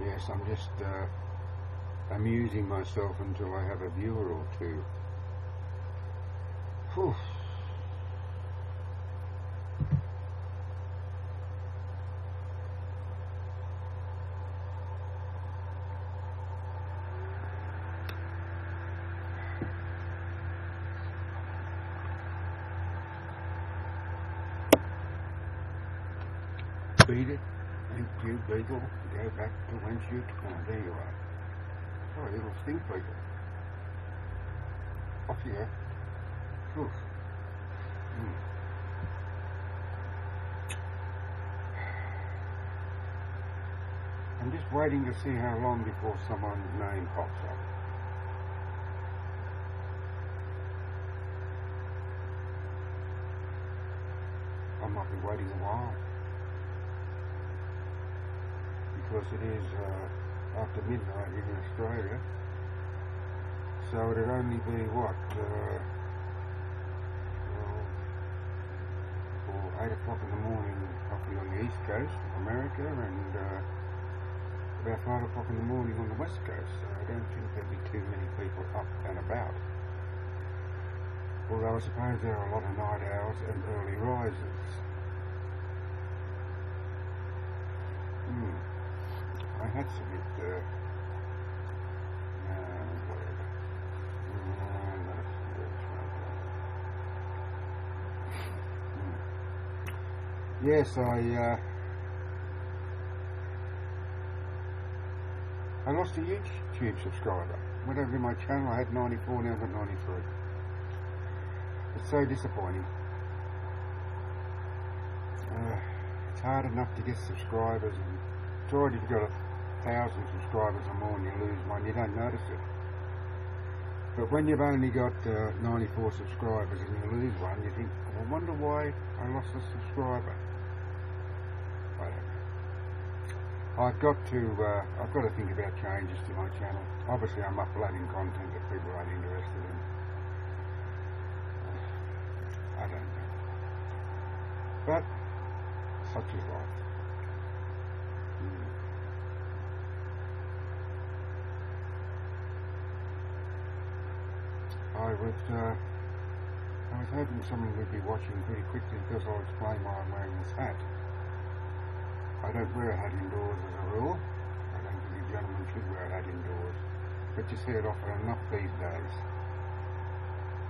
Yes, I'm just amusing myself until I have a viewer or two. Whew. Beat it. Thank you, Beagle. Go back to whence you came. There you are. Sorry, little stink beagle. Off you go. Oof. I'm just waiting to see how long before someone's name pops up. I might be waiting a while. Because it is after midnight here in Australia, so it'd only be what, or 8 o'clock in the morning probably on the east coast of America, and about 5 o'clock in the morning on the west coast, so I don't think there'd be too many people up and about. Although I suppose there are a lot of night owls and early risers. I had some yes, I lost a YouTube subscriber. Went over to my channel, I had 94, now I've got 93. It's so disappointing. It's hard enough to get subscribers, and it's already got 1,000 subscribers or more and you lose one, you don't notice it. But when you've only got 94 subscribers and you lose one, you think, I wonder why I lost a subscriber. I don't know. I've got to think about changes to my channel. Obviously I'm uploading content that people aren't interested in. I don't know. But such is life. I was hoping someone would be watching pretty quickly because I'll explain why I'm wearing this hat. I don't wear a hat indoors as a rule. I don't think a gentleman should wear a hat indoors. But you see it often enough these days.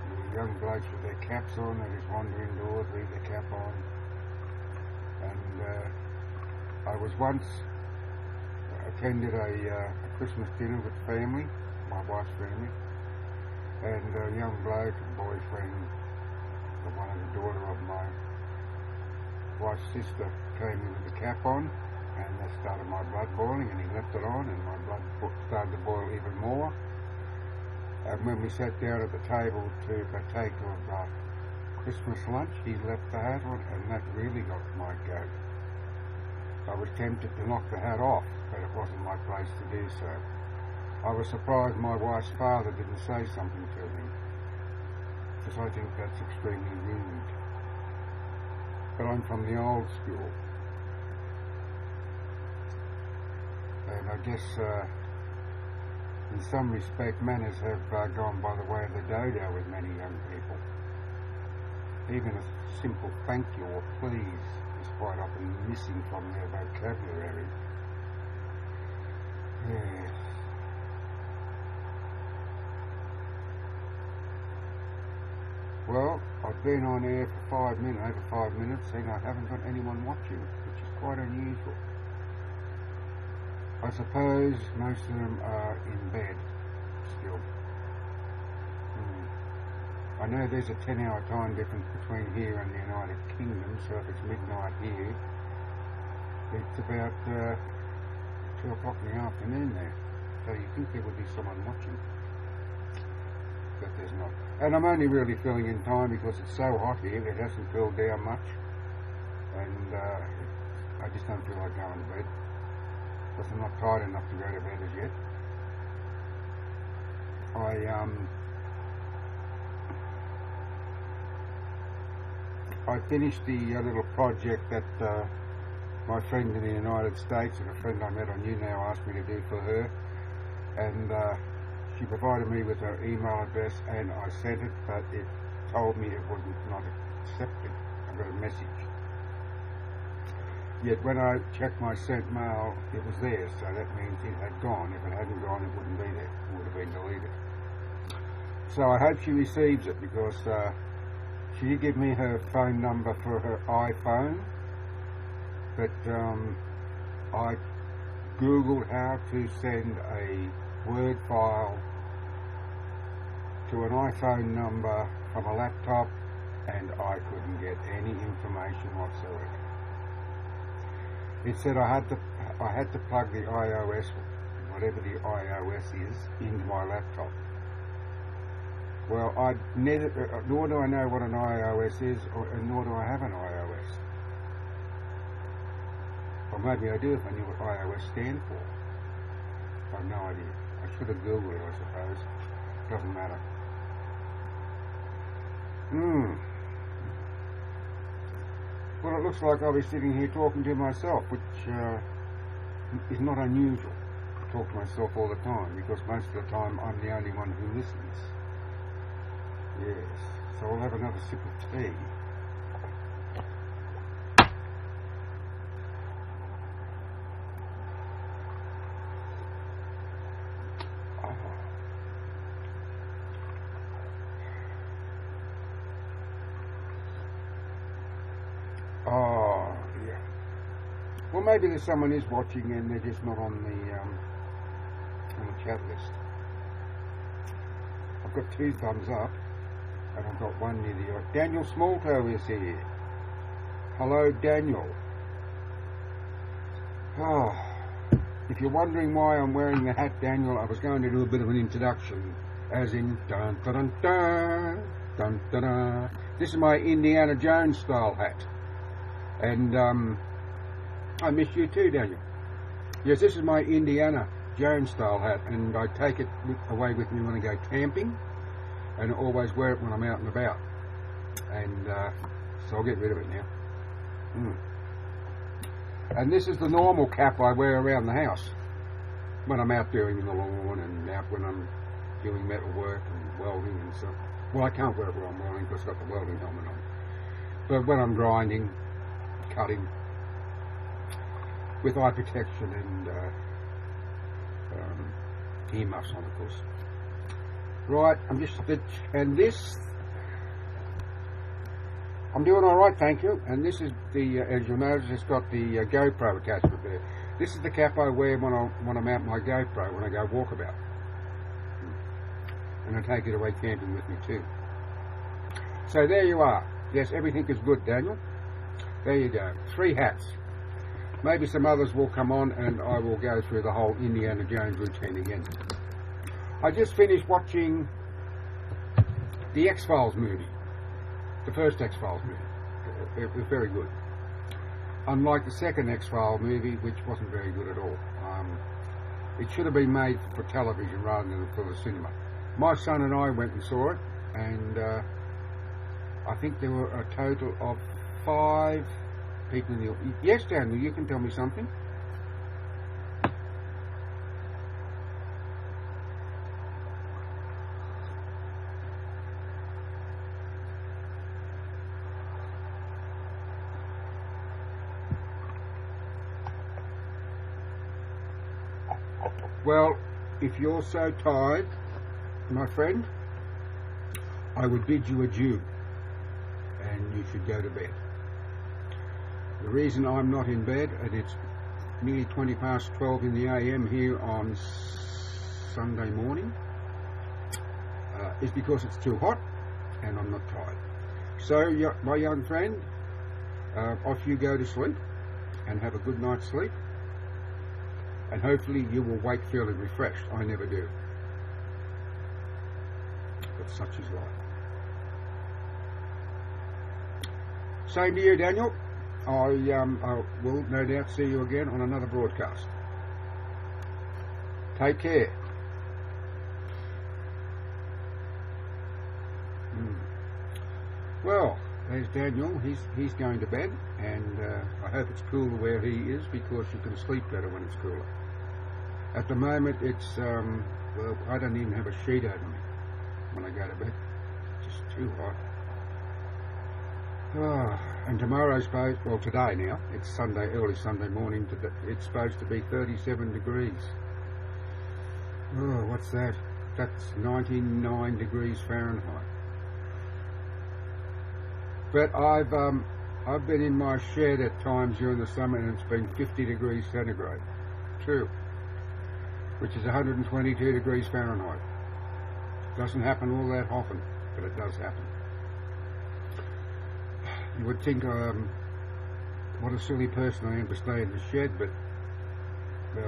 The young blokes with their caps on, they just wander indoors, leave their cap on. And I was once attended a Christmas dinner with family, my wife's family. And a young bloke, a boyfriend of one of the daughter of my wife's sister came in with the cap on, and that started my blood boiling, and he left it on, and my blood started to boil even more. And when we sat down at the table to partake of Christmas lunch, he left the hat on, and that really got my goat. I was tempted to knock the hat off, but it wasn't my place to do so. I was surprised my wife's father didn't say something to me, because I think that's extremely rude. But I'm from the old school. And I guess in some respect manners have gone by the way of the dodo with many young people. Even a simple thank you or please is quite often missing from their vocabulary. Yes. Well, I've been on air for over 5 minutes, and I haven't got anyone watching, which is quite unusual. I suppose most of them are in bed still. I know there's a 10-hour time difference between here and the United Kingdom, so if it's midnight here, it's about 2 o'clock in the afternoon there. So you think there would be someone watching, but there's not. And I'm only really filling in time because it's so hot here, it hasn't cooled down much, and I just don't feel like going to bed, because I'm not tired enough to go to bed as yet. I finished the little project that my friend in the United States and a friend I met on YouNow asked me to do for her, and she provided me with her email address, and I sent it, but it told me it was not accepted. I got a message. Yet when I checked my sent mail, it was there, so that means it had gone. If it hadn't gone, it wouldn't be there. It would have been deleted. So I hope she receives it, because she did give me her phone number for her iPhone, but I googled how to send a Word file to an iPhone number from a laptop, and I couldn't get any information whatsoever. It said I had to plug the iOS, whatever the iOS is, into my laptop. Well, nor do I know what an iOS is, nor do I have an iOS. Or maybe I do if I knew what iOS stand for. I have no idea. I should have Googled it, I suppose. Doesn't matter. Well, it looks like I'll be sitting here talking to myself, which is not unusual. I talk to myself all the time, because most of the time I'm the only one who listens. Yes, so I'll have another sip of tea. Oh, yeah. Well, maybe there's someone is watching and they're just not on the chat list. I've got 2 thumbs up, and I've got 1 near the eye. Daniel Smalltoe is here. Hello, Daniel. Oh, if you're wondering why I'm wearing the hat, Daniel, I was going to do a bit of an introduction, as in dun dun dun dun dun dun dun. This is my Indiana Jones style hat. And I miss you too, Daniel. Yes, this is my Indiana Jones style hat, and I take it away with me when I go camping, and I always wear it when I'm out and about. And so I'll get rid of it now. And this is the normal cap I wear around the house when I'm out doing the lawn, and out when I'm doing metal work and welding and stuff. Well, I can't wear it while I'm welding because I've got the welding helmet on. But when I'm grinding, cutting, with eye protection and earmuffs on, of course. Right, I'm just a bit, and this, I'm doing all right, thank you. And this is the, as you'll notice, it's got the GoPro attachment there. This is the cap I wear when I'm out my GoPro, when I go walkabout. And I take it away camping with me too. So there you are. Yes, everything is good, Daniel. There you go. 3 hats. Maybe some others will come on and I will go through the whole Indiana Jones routine again. I just finished watching the X-Files movie. The first X-Files movie. It was very good. Unlike the second X-Files movie, which wasn't very good at all. It should have been made for television rather than for the cinema. My son and I went and saw it, and I think there were a total of 5 people in the audience. Yes, Daniel, you can tell me something. Well, if you're so tired, my friend, I would bid you adieu, and you should go to bed. The reason I'm not in bed, and it's nearly 20 past 12 in the AM here on Sunday morning, is because it's too hot and I'm not tired. So, my young friend, off you go to sleep and have a good night's sleep, and hopefully you will wake feeling refreshed. I never do. But such is life. Same to you, Daniel. I will no doubt see you again on another broadcast. Take care. Well, there's Daniel. He's going to bed, and I hope it's cooler where he is because you can sleep better when it's cooler. At the moment, it's well, I don't even have a sheet over me when I go to bed. It's just too hot. Oh, and tomorrow's supposed, well, today now, it's Sunday, early Sunday morning. It's supposed to be 37 degrees. Oh, what's that? That's 99 degrees Fahrenheit. But I've been in my shed at times during the summer, and it's been 50 degrees centigrade too, which is 122 degrees Fahrenheit. Doesn't happen all that often, but it does happen. You would think, what a silly person I am to stay in the shed, but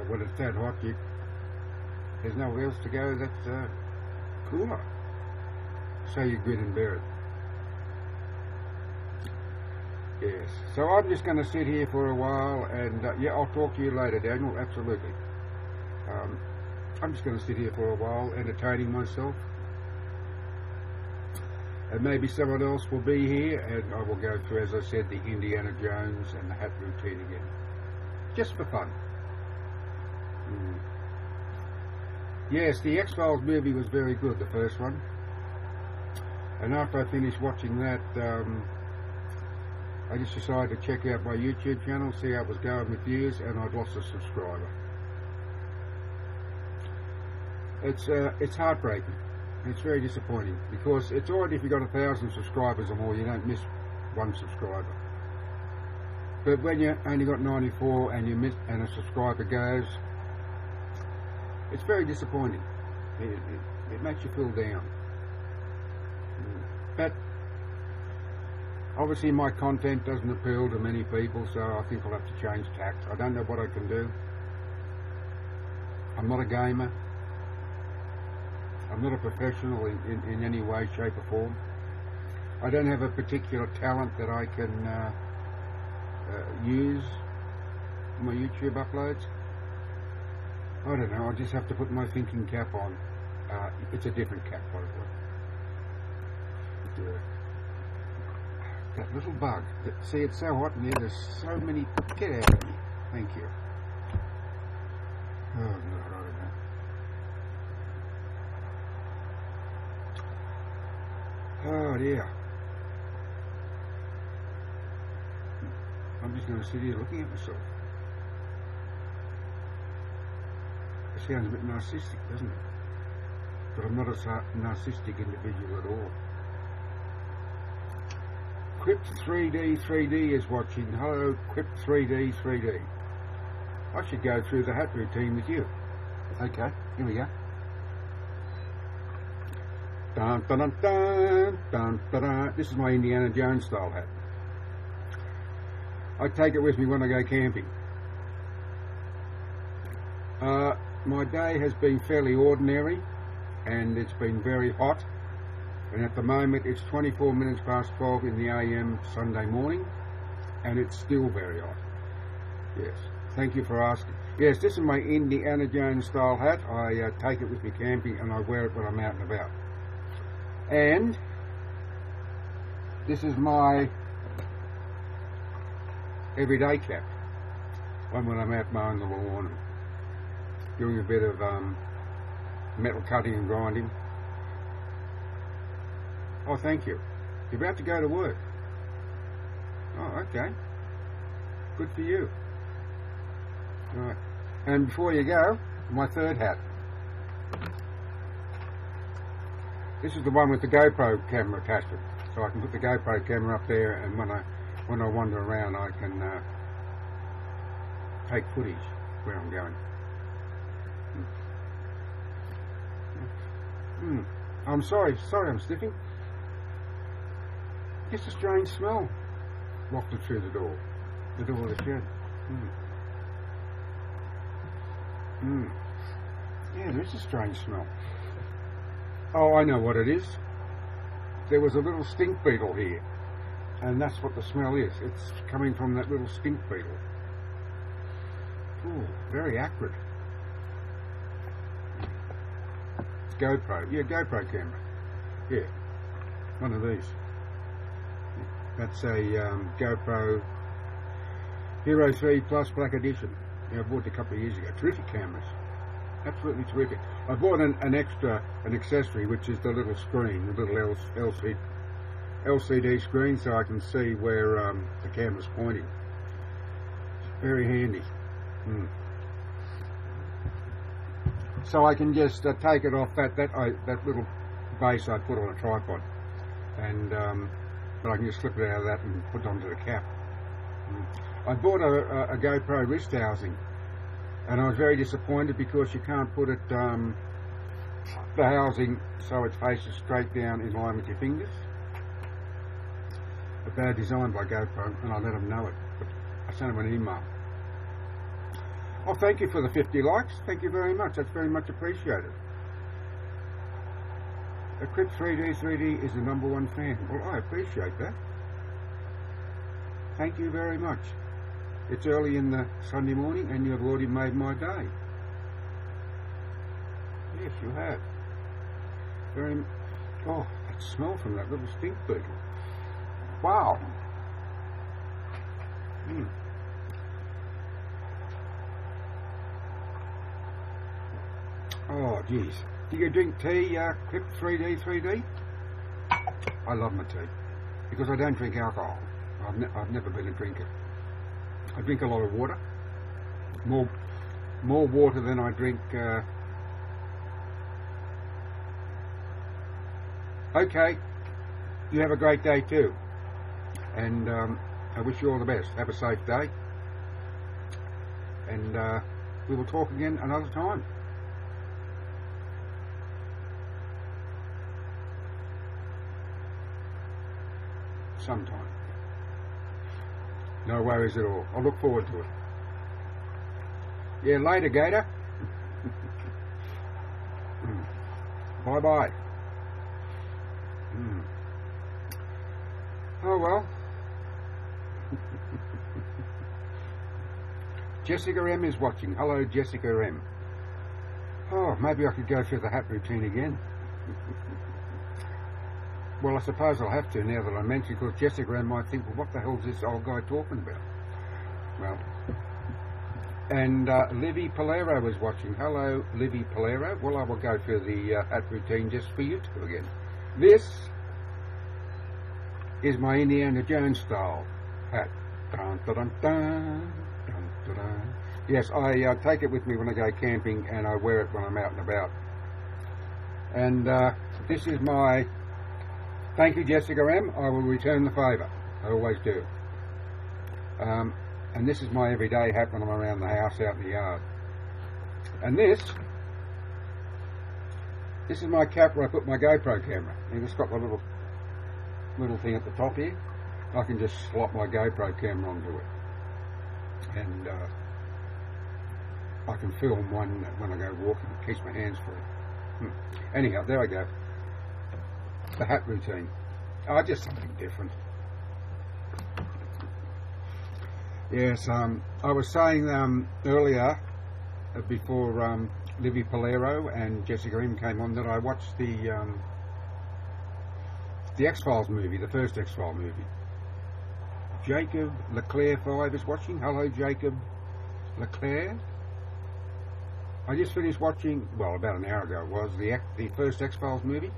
when it's that hot, there's nowhere else to go that's cooler. So you grin and bear it. Yes. So I'm just going to sit here for a while, and yeah, I'll talk to you later, Daniel. Absolutely. I'm just going to sit here for a while, entertaining myself. And maybe someone else will be here, and I will go through, as I said, the Indiana Jones and the hat routine again. Just for fun. Yes, the X-Files movie was very good, the first one. And after I finished watching that, I just decided to check out my YouTube channel, see how it was going with views, and I'd lost a subscriber. It's heartbreaking. It's very disappointing, because it's alright if you've got 1,000 subscribers or more, you don't miss one subscriber. But when you only got 94 and you miss, and a subscriber goes, it's very disappointing. It makes you feel down. But obviously my content doesn't appeal to many people, so I think I'll have to change tack. I don't know what I can do. I'm not a gamer. I'm not a professional in any way, shape or form. I don't have a particular talent that I can use in my YouTube uploads. I don't know, I just have to put my thinking cap on. It's a different cap, by the way. That little bug. See, it's so hot in here, there's so many... Get out of here. Thank you. Oh, God, I don't know. Oh dear. I'm just going to sit here looking at myself. It sounds a bit narcissistic, doesn't it? But I'm not a narcissistic individual at all. Crypt 3D is watching. Hello, Crypt 3D. I should go through the hat routine with you. Okay, here we go. Dun, dun, dun, dun, dun, dun, dun. This is my Indiana Jones style hat. I take it with me when I go camping. My day has been fairly ordinary, and it's been very hot. And at the moment it's 24 minutes past 12 in the AM Sunday morning, and it's still very hot. Yes, thank you for asking. Yes, this is my Indiana Jones style hat. I take it with me camping, and I wear it when I'm out and about. And this is my everyday cap, one when I'm out mowing the lawn and doing a bit of metal cutting and grinding. Oh, thank you. You're about to go to work. Oh, okay. Good for you. Right. And before you go, my third hat. This is the one with the GoPro camera attached to it. So I can put the GoPro camera up there, and when I wander around, I can take footage where I'm going. I'm sorry I'm sniffing. Just a strange smell wafted through the door of the shed. Yeah, there is a strange smell. Oh, I know what it is. There was a little stink beetle here, and that's what the smell is. It's coming from that little stink beetle. Ooh, very acrid. It's GoPro. Yeah, GoPro camera. Yeah, one of these. That's a GoPro Hero 3 Plus Black Edition. I bought it a couple of years ago. Terrific cameras. Absolutely terrific. I bought an accessory, which is the little screen, the little LCD screen, so I can see where the camera's pointing. Very handy. So I can just take it off that little base I put on a tripod, and but I can just slip it out of that and put it onto the cap. I bought a GoPro wrist housing, and I was very disappointed because you can't put it the housing so it faces straight down in line with your fingers. A bad design by GoPro, and I let them know it. But I sent them an email. Oh, thank you for the 50 likes. Thank you very much. That's very much appreciated. Eclipse 3D is the #1 fan. Well, I appreciate that. Thank you very much. It's early in the Sunday morning and you've already made my day. Yes, you have. Oh, that smell from that little stink beetle. Wow. Oh, geez. Do you drink tea, Clip 3D? I love my tea because I don't drink alcohol. I've never been a drinker. I drink a lot of water, more water than I drink. Okay, you have a great day too, and I wish you all the best. Have a safe day, and we will talk again another time. Sometime. No worries at all. I look forward to it. Yeah, later, Gator. Bye-bye. Oh, well. Jessica M is watching. Hello, Jessica M. Oh, maybe I could go through the hat routine again. Well, I suppose I'll have to now that I mention it, because Jessica M might think, well, what the hell's this old guy talking about? Well, and Livy Polero was watching. Hello, Livy Polero. Well, I will go through the hat routine just for you two again. This is my Indiana Jones style hat. Dun, dun, dun, dun, dun, dun, dun. Yes, I take it with me when I go camping, and I wear it when I'm out and about. And this is my... Thank you, Jessica M. I will return the favour. I always do. And this is my everyday hat when I'm around the house, out in the yard. And this is my cap where I put my GoPro camera. And it's got the little thing at the top here. I can just slot my GoPro camera onto it. And I can film one when I go walking. It keeps my hands free. Anyhow, there I go. The hat routine. Oh, just something different. Yes, I was saying earlier, before Livy Polero and Jessica M came on, that I watched the X-Files movie, the first X-Files movie. Jacob Leclerc 5 is watching. Hello, Jacob Leclerc. I just finished watching, well, about an hour ago it was, the first X-Files movie.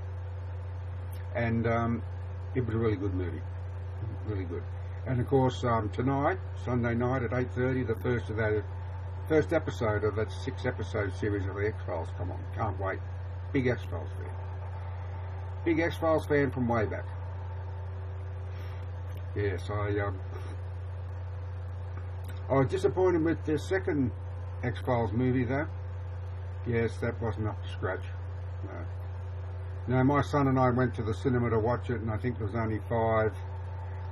And it was a really good movie, really good. And of course, tonight, Sunday night at 8:30, the first episode of that 6-episode series of the X-Files. Come on, can't wait. Big X-Files fan. Big X-Files fan from way back. Yes, I was disappointed with the second X-Files movie though. Yes, that wasn't up to scratch. No. No, my son and I went to the cinema to watch it, and I think there was only 5.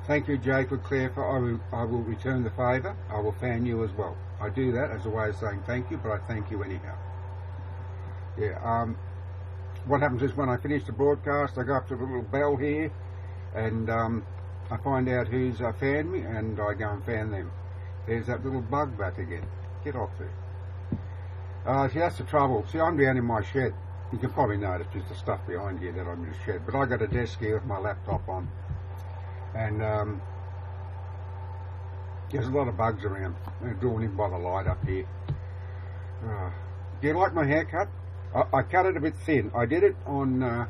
Thank you, Jake Leclerc. I will return the favour. I will fan you as well. I do that as a way of saying thank you, but I thank you anyhow. Yeah. What happens is when I finish the broadcast, I go up to the little bell here, and I find out who's fanned me, and I go and fan them. There's that little bug back again. Get off there. See, that's the trouble. See, I'm down in my shed. You can probably notice just the stuff behind here that I'm in the shed. But I got a desk here with my laptop on. and there's a lot of bugs around. They're drawn in by the light up here. Do you like my haircut? I cut it a bit thin. I did it on a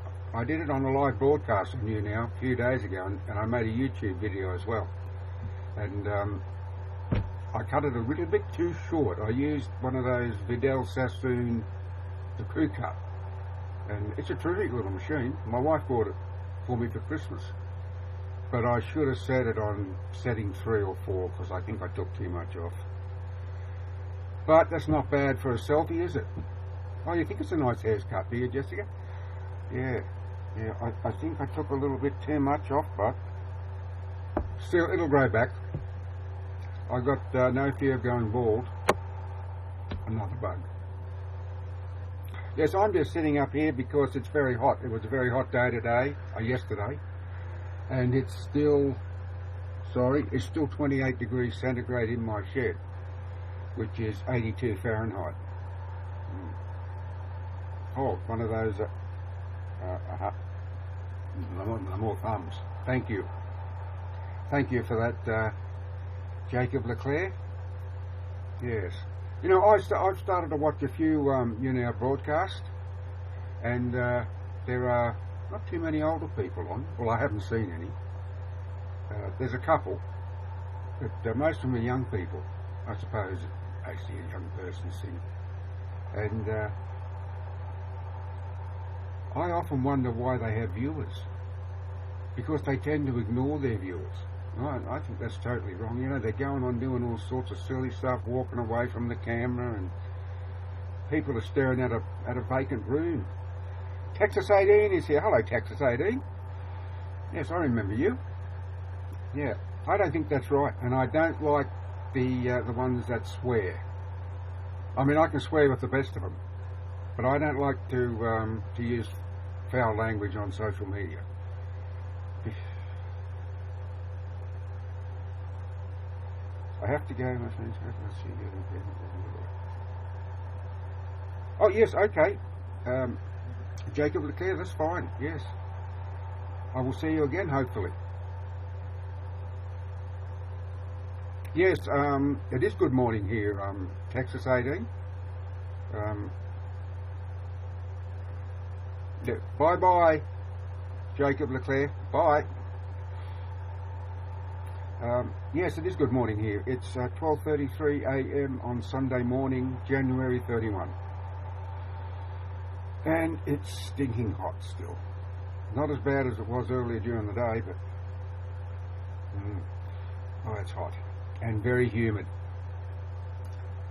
live broadcast on YouNow a few days ago, and I made a YouTube video as well. And I cut it a little bit too short. I used one of those Vidal Sassoon, the crew cut, and it's a terrific little machine. My wife bought it for me for Christmas, but I should have set it on setting 3 or 4 because I think I took too much off. But that's not bad for a selfie, is it? Oh, you think it's a nice haircut, do you, Jessica? Yeah, I think I took a little bit too much off, but still, it'll grow back. I got no fear of going bald. Another bug. Yes, I'm just sitting up here because it's very hot. It was a very hot day today, yesterday, and it's still 28 degrees centigrade in my shed, which is 82 Fahrenheit. Oh, one of those, more thumbs. Thank you. Thank you for that, Jacob Leclerc. Yes. You know, I've started to watch a few YouNow broadcasts, and there are not too many older people on. Well, I haven't seen any. There's a couple, but most of them are young people. I suppose I see a young person sing. And I often wonder why they have viewers, because they tend to ignore their viewers. I think that's totally wrong. You know, they're going on doing all sorts of silly stuff, walking away from the camera, and people are staring at a vacant room. Texas 18 is here. Hello, Texas 18. Yes, I remember you. Yeah, I don't think that's right, and I don't like the ones that swear. I mean, I can swear with the best of them, but I don't like to use foul language on social media. I have to go, my friends. Oh, yes, okay. Jacob Leclerc, that's fine, yes. I will see you again, hopefully. Yes, it is good morning here, Texas 18. Yeah, bye-bye, Jacob Leclerc. Bye. Yes, it is good morning here. It's 12:33 a.m. on Sunday morning, January 31. And it's stinking hot still. Not as bad as it was earlier during the day, but oh, it's hot and very humid.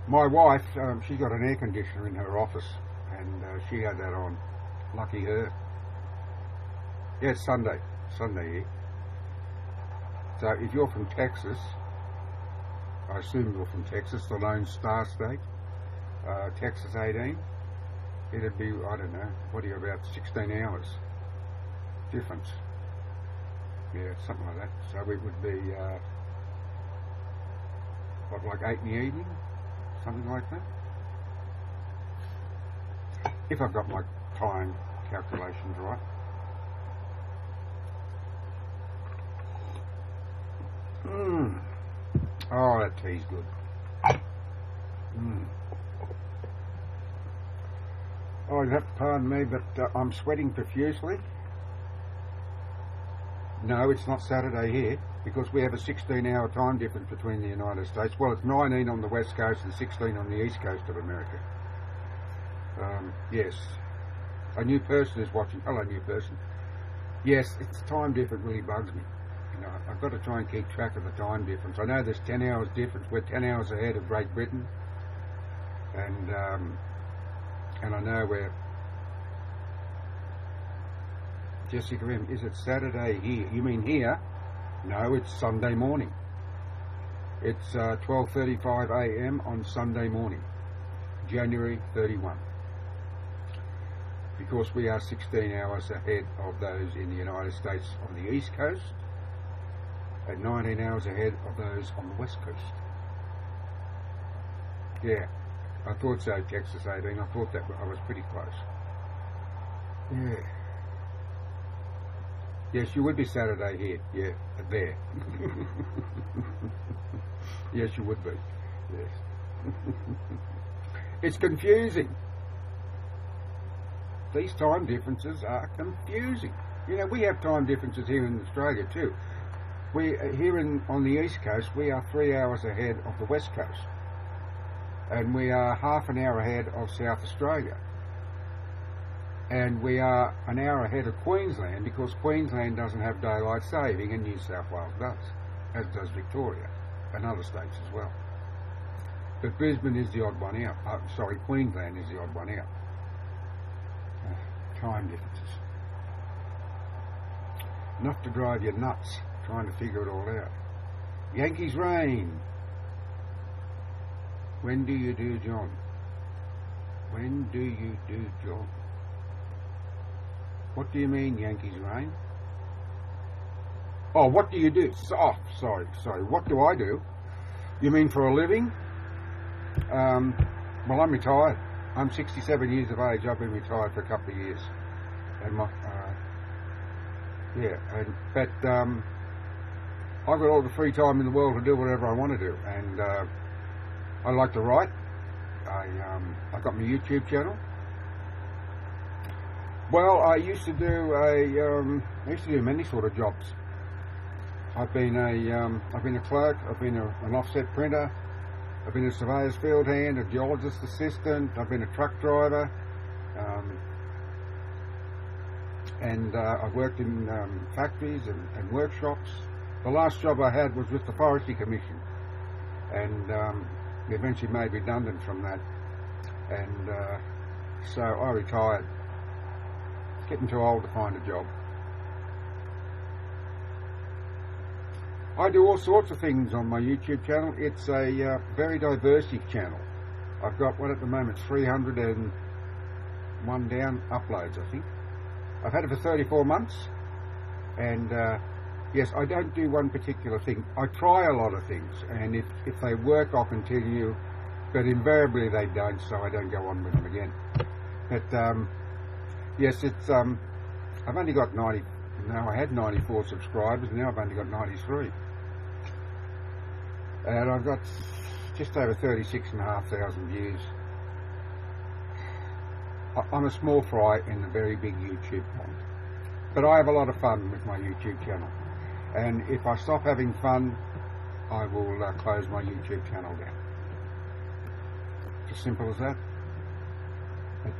My wife, she got an air conditioner in her office, and she had that on. Lucky her. Yeah, it's Sunday here. So if you're from Texas, I assume you're from Texas, the Lone Star State, Texas 18, it'd be, I don't know, what are you, about 16 hours difference. Yeah, something like that. So it would be, what, like 8 in the evening? Something like that? If I've got my time calculations right. Oh, that tea's good. Oh, you have to pardon me, but I'm sweating profusely. No, it's not Saturday here, because we have a 16-hour time difference between the United States. Well, it's 19 on the West Coast and 16 on the East Coast of America. Yes. A new person is watching. Hello, new person. Yes, it's time difference really bugs me. You know, I've got to try and keep track of the time difference. I know there's 10 hours difference. We're 10 hours ahead of Great Britain, and I know we're. Jessica M, is it Saturday here? You mean here? No, it's Sunday morning. It's 12:35 a.m. on Sunday morning, January 31. Because we are 16 hours ahead of those in the United States on the East Coast, and 19 hours ahead of those on the West Coast. Yeah, I thought so, Texas 18. I thought that I was pretty close. Yeah. Yes, you would be Saturday here. Yeah, there. Yes, you would be. Yes. It's confusing. These time differences are confusing. You know, we have time differences here in Australia too. On the east coast, we are 3 hours ahead of the west coast, and we are half an hour ahead of South Australia, and we are an hour ahead of Queensland because Queensland doesn't have daylight saving and New South Wales does, as does Victoria and other states as well. But Brisbane is the odd one out. Queensland is the odd one out. Time differences. Enough to drive you nuts trying to figure it all out. Yankees rain. When do you do, John? When do you do, John? What do you mean, Yankees rain? Oh, what do you do? Oh, sorry. What do I do? You mean for a living? Well, I'm retired. I'm 67 years of age. I've been retired for a couple of years. And I've got all the free time in the world to do whatever I want to do. And I like to write. I've got my YouTube channel. Well, I used to do many sort of jobs. I've been a clerk. I've been an offset printer. I've been a surveyor's field hand, a geologist assistant. I've been a truck driver, and I've worked in factories and workshops. The last job I had was with the Forestry Commission, and we eventually made redundant from that, and so I retired. Getting too old to find a job. I do all sorts of things on my YouTube channel. It's a very diverse channel. I've got one at the moment, 301 down uploads, I think. I've had it for 34 months, and yes, I don't do one particular thing. I try a lot of things, and if they work, I'll continue, but invariably they don't, so I don't go on with them again. But yes, it's I've only got 90. No, I had 94 subscribers. Now I've only got 93, and I've got just over 36,500 views. I'm a small fry in the very big YouTube pond, but I have a lot of fun with my YouTube channel. And if I stop having fun, I will close my YouTube channel down. It's as simple as that. But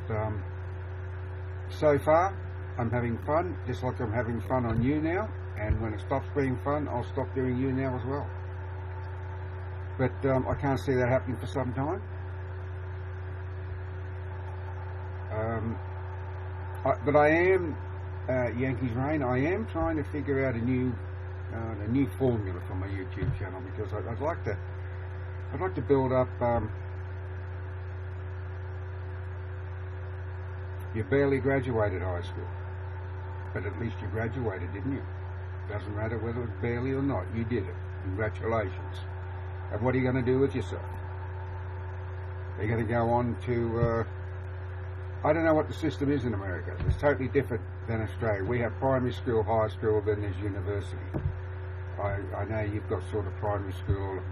so far, I'm having fun, just like I'm having fun on YouNow, and when it stops being fun, I'll stop doing YouNow as well. But I can't see that happening for some time. But I am, Yankees Rain, I am trying to figure out a new formula for my YouTube channel, because I'd like to build up. You barely graduated high school, but at least you graduated, didn't you? Doesn't matter whether it was barely or not, you did it. Congratulations. And what are you going to do with yourself? Are you going to go on to, I don't know what the system is in America. It's totally different than Australia. We have primary school, high school, then there's university. I know you've got sort of primary school,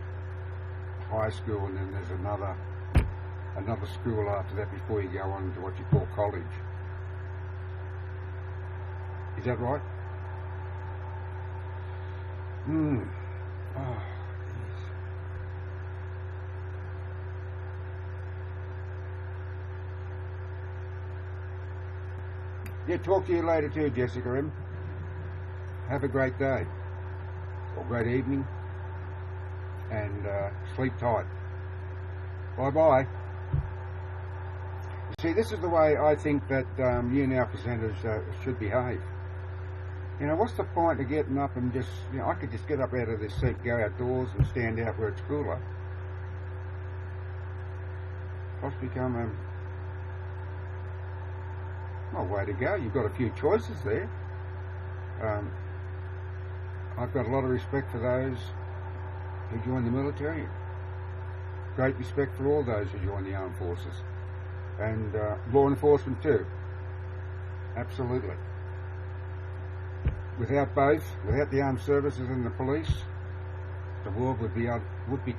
high school, and then there's another school after that before you go on to what you call college. Is that right? Oh, yes. Yeah, talk to you later too, Jessica M. Have a great day, or great evening, and sleep tight. Bye-bye. See, this is the way I think that YouNow presenters should behave. You know, what's the point of getting up and just, you know, I could just get up out of this seat, go outdoors and stand out where it's cooler. I've become a way to go. You've got a few choices there. I've got a lot of respect for those who join the military. Great respect for all those who join the armed forces. And law enforcement too. Absolutely. without both, without the armed services and the police, the world would be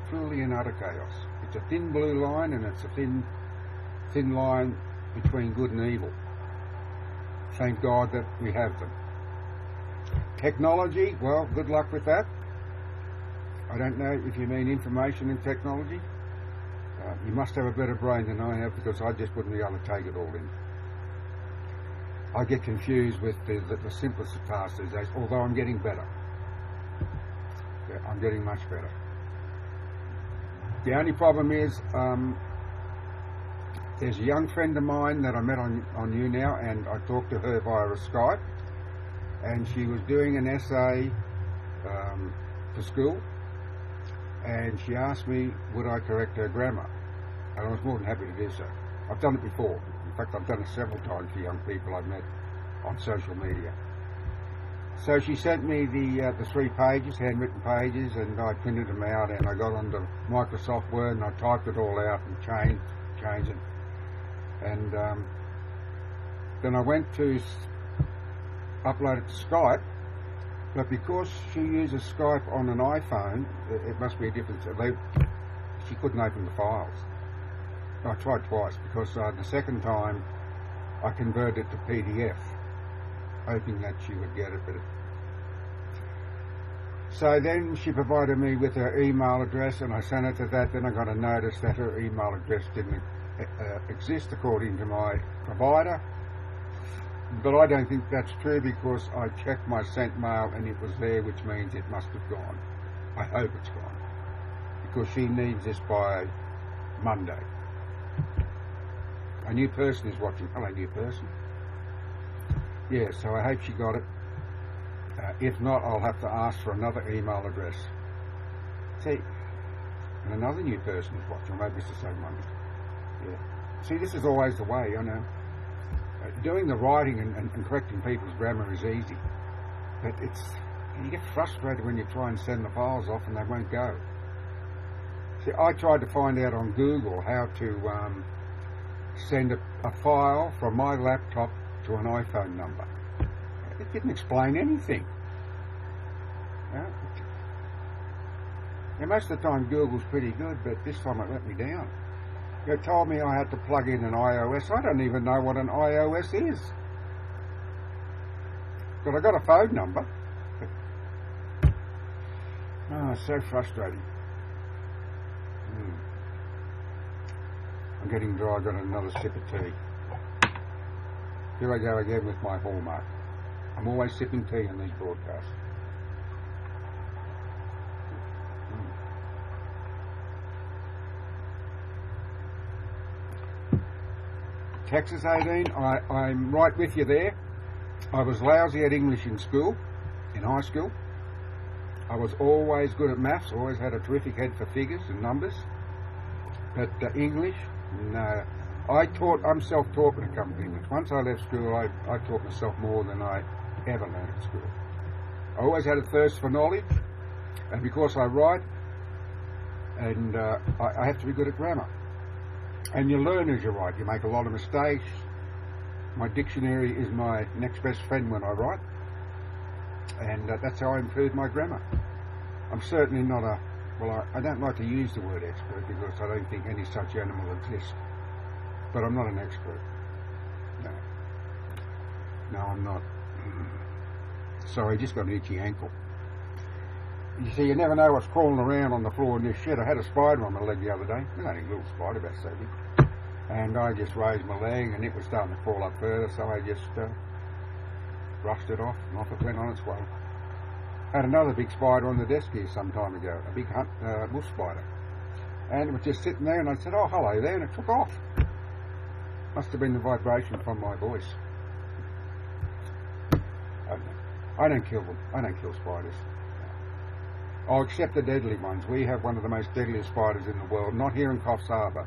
truly in utter chaos. It's a thin blue line, and it's a thin line between good and evil. Thank God that we have them. Technology, well, good luck with that. I don't know if you mean information and technology. You must have a better brain than I have, because I just wouldn't be able to take it all in. I get confused with the simplest of tasks these days, although I'm getting better. Yeah, I'm getting much better. The only problem is there's a young friend of mine that I met on YouNow, and I talked to her via a Skype, and she was doing an essay for school, and she asked me would I correct her grammar, and I was more than happy to do so. I've done it before. In fact, I've done it several times for young people I've met on social media. So she sent me the 3 pages, handwritten pages, and I printed them out, and I got onto Microsoft Word and I typed it all out and changed it. And then I went to upload it to Skype, but because she uses Skype on an iPhone, it must be a different. She couldn't open the files. I tried twice, because the second time I converted it to PDF, hoping that she would get it. So then she provided me with her email address, and I sent it to that. Then I got a notice that her email address didn't exist according to my provider. But I don't think that's true, because I checked my sent mail and it was there, which means it must have gone. I hope it's gone, because she needs this by Monday. A new person is watching. Hello, new person. Yeah, so I hope she got it. If not, I'll have to ask for another email address. See, and another new person is watching. Maybe it's the same one. Yeah. See, this is always the way, I know. Doing the writing and correcting people's grammar is easy, but you get frustrated when you try and send the files off and they won't go. See, I tried to find out on Google how to send a file from my laptop to an iPhone number. It didn't explain anything. Yeah, most of the time Google's pretty good, but this time it let me down. It told me I had to plug in an iOS. I don't even know what an iOS is. But I got a phone number. Oh, it's so frustrating. I'm getting dry. I got another sip of tea. Here I go again with my hallmark. I'm always sipping tea on these broadcasts. Texas 18, I'm right with you there. I was lousy at English in school, in high school. I was always good at maths, always had a terrific head for figures and numbers. But English, no. I'm self-taught when it comes to English. Once I left school, I taught myself more than I ever learned at school. I always had a thirst for knowledge, and because I write, and I have to be good at grammar. And you learn as you write. You make a lot of mistakes. My dictionary is my next best friend when I write, and that's how I improve my grammar. I'm certainly not I don't like to use the word expert, because I don't think any such animal exists. But I'm not an expert. No, I'm not. Sorry, I just got an itchy ankle. You see, you never know what's crawling around on the floor in this shed. I had a spider on my leg the other day. It was only a little spider, about so big. And I just raised my leg, and it was starting to crawl up further, so I just brushed it off, and off it went on its way. I had another big spider on the desk here some time ago, a big bush spider. And it was just sitting there, and I said, "Oh, hello there," and it took off. Must have been the vibration from my voice. I don't kill them. I don't kill spiders. Oh, except the deadly ones. We have one of the most deadliest spiders in the world, not here in Coffs Harbour,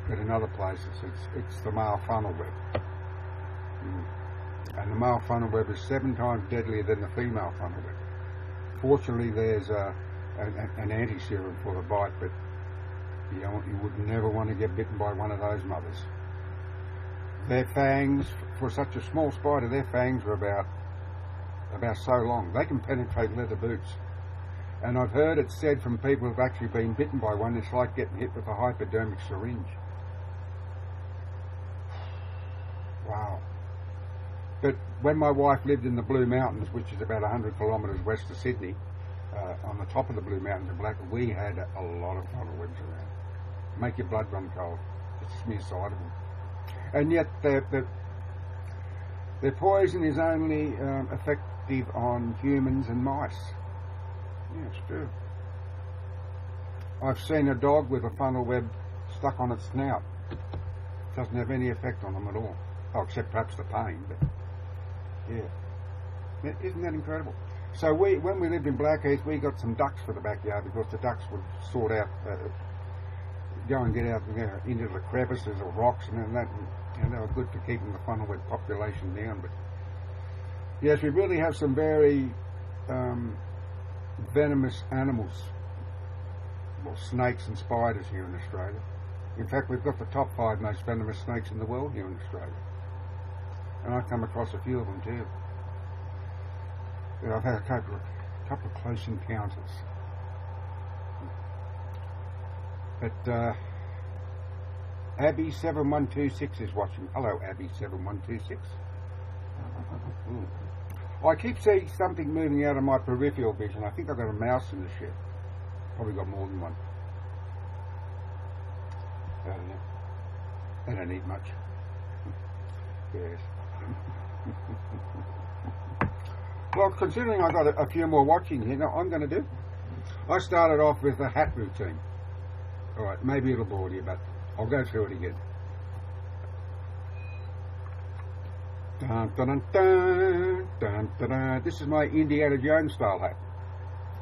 but in other places. It's the male funnel web. And the male funnel web is 7 times deadlier than the female funnel web. Fortunately, there's an anti-serum for the bite, but you would never want to get bitten by one of those mothers. Their fangs, for such a small spider, their fangs are about about so long. They can penetrate leather boots. And I've heard it said from people who've actually been bitten by one, it's like getting hit with a hypodermic syringe. Wow. But when my wife lived in the Blue Mountains, which is about 100 kilometres west of Sydney, on the top of the Blue Mountains in Black, we had a lot of funnel webs around. Make your blood run cold. It's mere sight of them. And yet their poison is only effective on humans and mice. Yeah, it's true. I've seen a dog with a funnel web stuck on its snout. It doesn't have any effect on them at all. Oh, except perhaps the pain, but yeah. Isn't that incredible? So when we lived in Blackheath, we got some ducks for the backyard because the ducks would sort out, go and get out into the crevices or rocks and that, and they were good for keeping the funnel web population down. But yes, we really have some very venomous animals, well, snakes and spiders here in Australia. In fact, we've got the top 5 most venomous snakes in the world here in Australia. And I've come across a few of them too. I've had a couple of close encounters. But Abby7126 is watching. Hello, Abby7126. I keep seeing something moving out of my peripheral vision. I think I've got a mouse in the shed. Probably got more than one. I don't know. They don't eat much. Yes. Well, considering I've got a few more watching here, now I'm going to do. I started off with a hat routine. Alright, maybe it'll bore you, but I'll go through it again. Dun, dun, dun, dun, dun, dun, dun. This is my Indiana Jones style hat.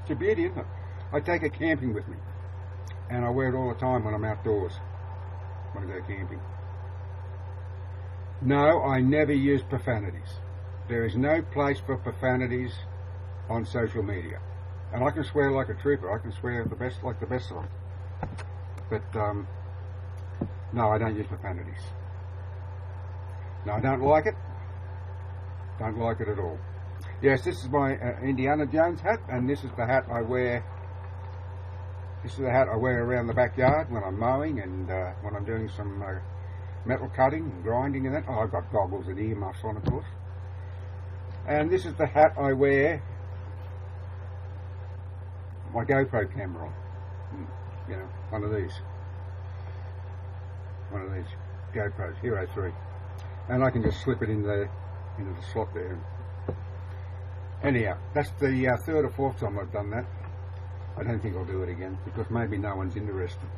It's a beauty, isn't it? I take it camping with me, and I wear it all the time when I'm outdoors, when I go camping. No, I never use profanities. There is no place for profanities on social media. And I can swear like a trooper. I can swear like the best of them. But, no, I don't use profanities. No, I don't like it. Don't like it at all. Yes, this is my Indiana Jones hat, and this is the hat I wear. This is the hat I wear around the backyard when I'm mowing and when I'm doing some metal cutting and grinding and that. Oh, I've got goggles and earmuffs on, of course. And this is the hat I wear my GoPro camera on. You know, one of these GoPros, Hero 3. And I can just slip it in there, into the slot there. Anyhow, that's the third or fourth time I've done that. I don't think I'll do it again, because maybe no one's interested.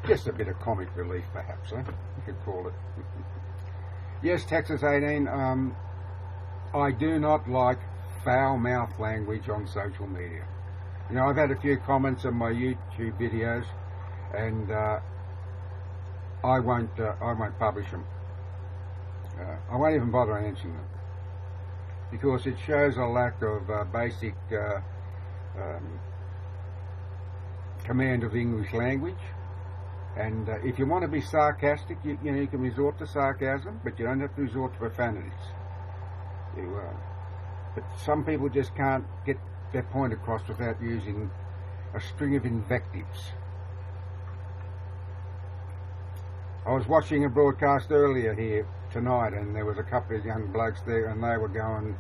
Just a bit of comic relief, perhaps, you could call it. Yes, Texas 18, I do not like foul-mouthed language on social media. You know, I've had a few comments on my YouTube videos, and I won't publish them. I won't even bother answering them, because it shows a lack of basic command of the English language. And if you want to be sarcastic, you know, you can resort to sarcasm, but you don't have to resort to profanities. But some people just can't get their point across without using a string of invectives. I was watching a broadcast earlier here tonight, and there was a couple of young blokes there, and they were going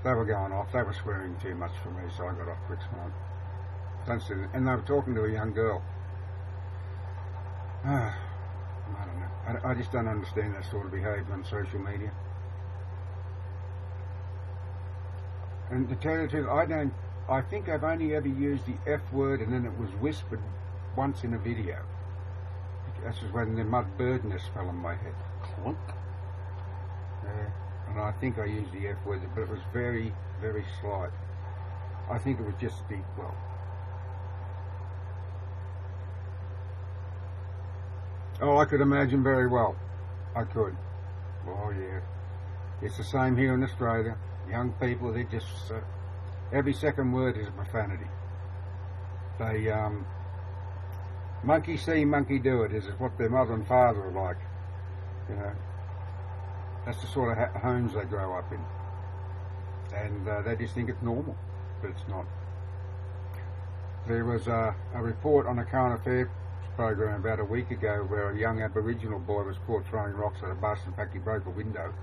off. They were swearing too much for me, so I got off quick smart. And they were talking to a young girl. I don't know. I just don't understand that sort of behaviour on social media. And to tell you the truth, I think I've only ever used the F word, and then it was whispered once in a video. This was when the mud birdness fell on my head. Clunk. And I think I used the F word, but it was very, very slight. I think it would just be, well, oh, I could imagine very well. I could. Oh, yeah. It's the same here in Australia. Young people, they just, every second word is a profanity. They, monkey see, monkey do it, is what their mother and father are like. You know, that's the sort of homes they grow up in. and they just think it's normal, but it's not. There was a report on a current affairs program about a week ago where a young Aboriginal boy was caught throwing rocks at a bus. In fact, he broke a window.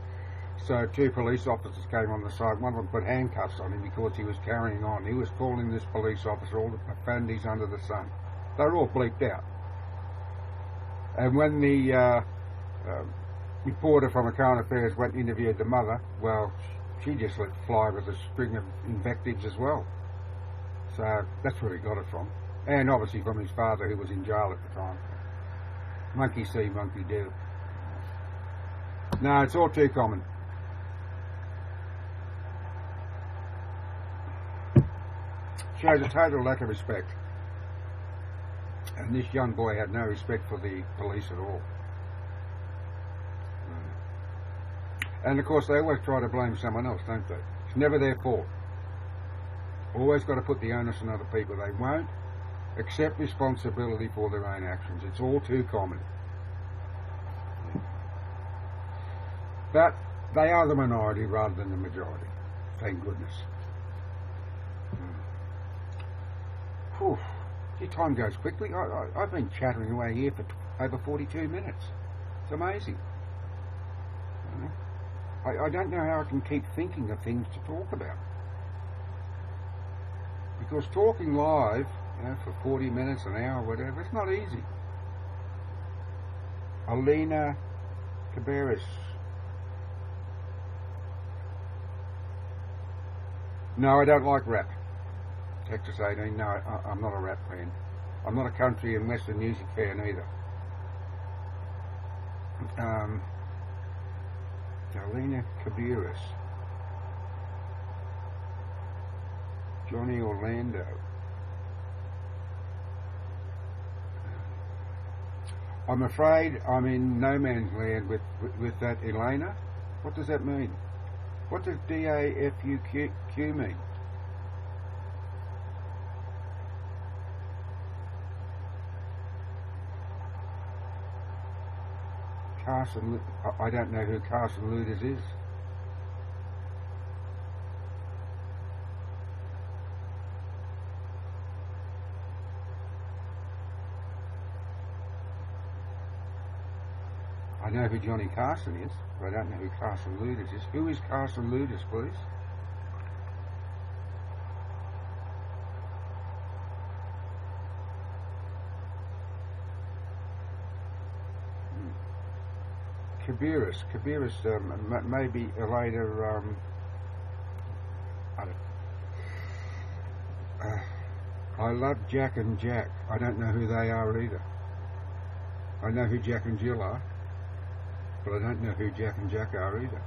So 2 police officers came on the site. One of them put handcuffs on him because he was carrying on. He was calling this police officer all the profanities under the sun. They were all bleeped out. And when the reporter from a current affairs went and interviewed the mother, well, she just let fly with a string of invectives as well. So that's where he got it from. And obviously from his father, who was in jail at the time. Monkey see, monkey do. No, it's all too common. Shows a total lack of respect. And this young boy had no respect for the police at all. And of course they always try to blame someone else, don't they? It's never their fault. Always got to put the onus on other people. They won't accept responsibility for their own actions. It's all too common. But they are the minority rather than the majority. Thank goodness. Whew. Your time goes quickly. I've been chattering away here for over 42 minutes. It's amazing. I don't know how I can keep thinking of things to talk about. Because talking live, for 40 minutes, an hour, whatever, it's not easy. Alina Caberis. No, I don't like rap. Texas 18, no, I'm not a rap fan. I'm not a country and western music fan either. Alina Caberis. Johnny Orlando. I'm afraid I'm in no man's land with that, Elena. What does that mean? What does DAFUQ mean? Carson, I don't know who Carson Luders is. I know who Johnny Carson is, but I don't know who Carson Luders is. Who is Carson Luders, please? Caberis, maybe Elena, I love Jack and Jack. I don't know who they are either. I know who Jack and Jill are, but I don't know who Jack and Jack are either.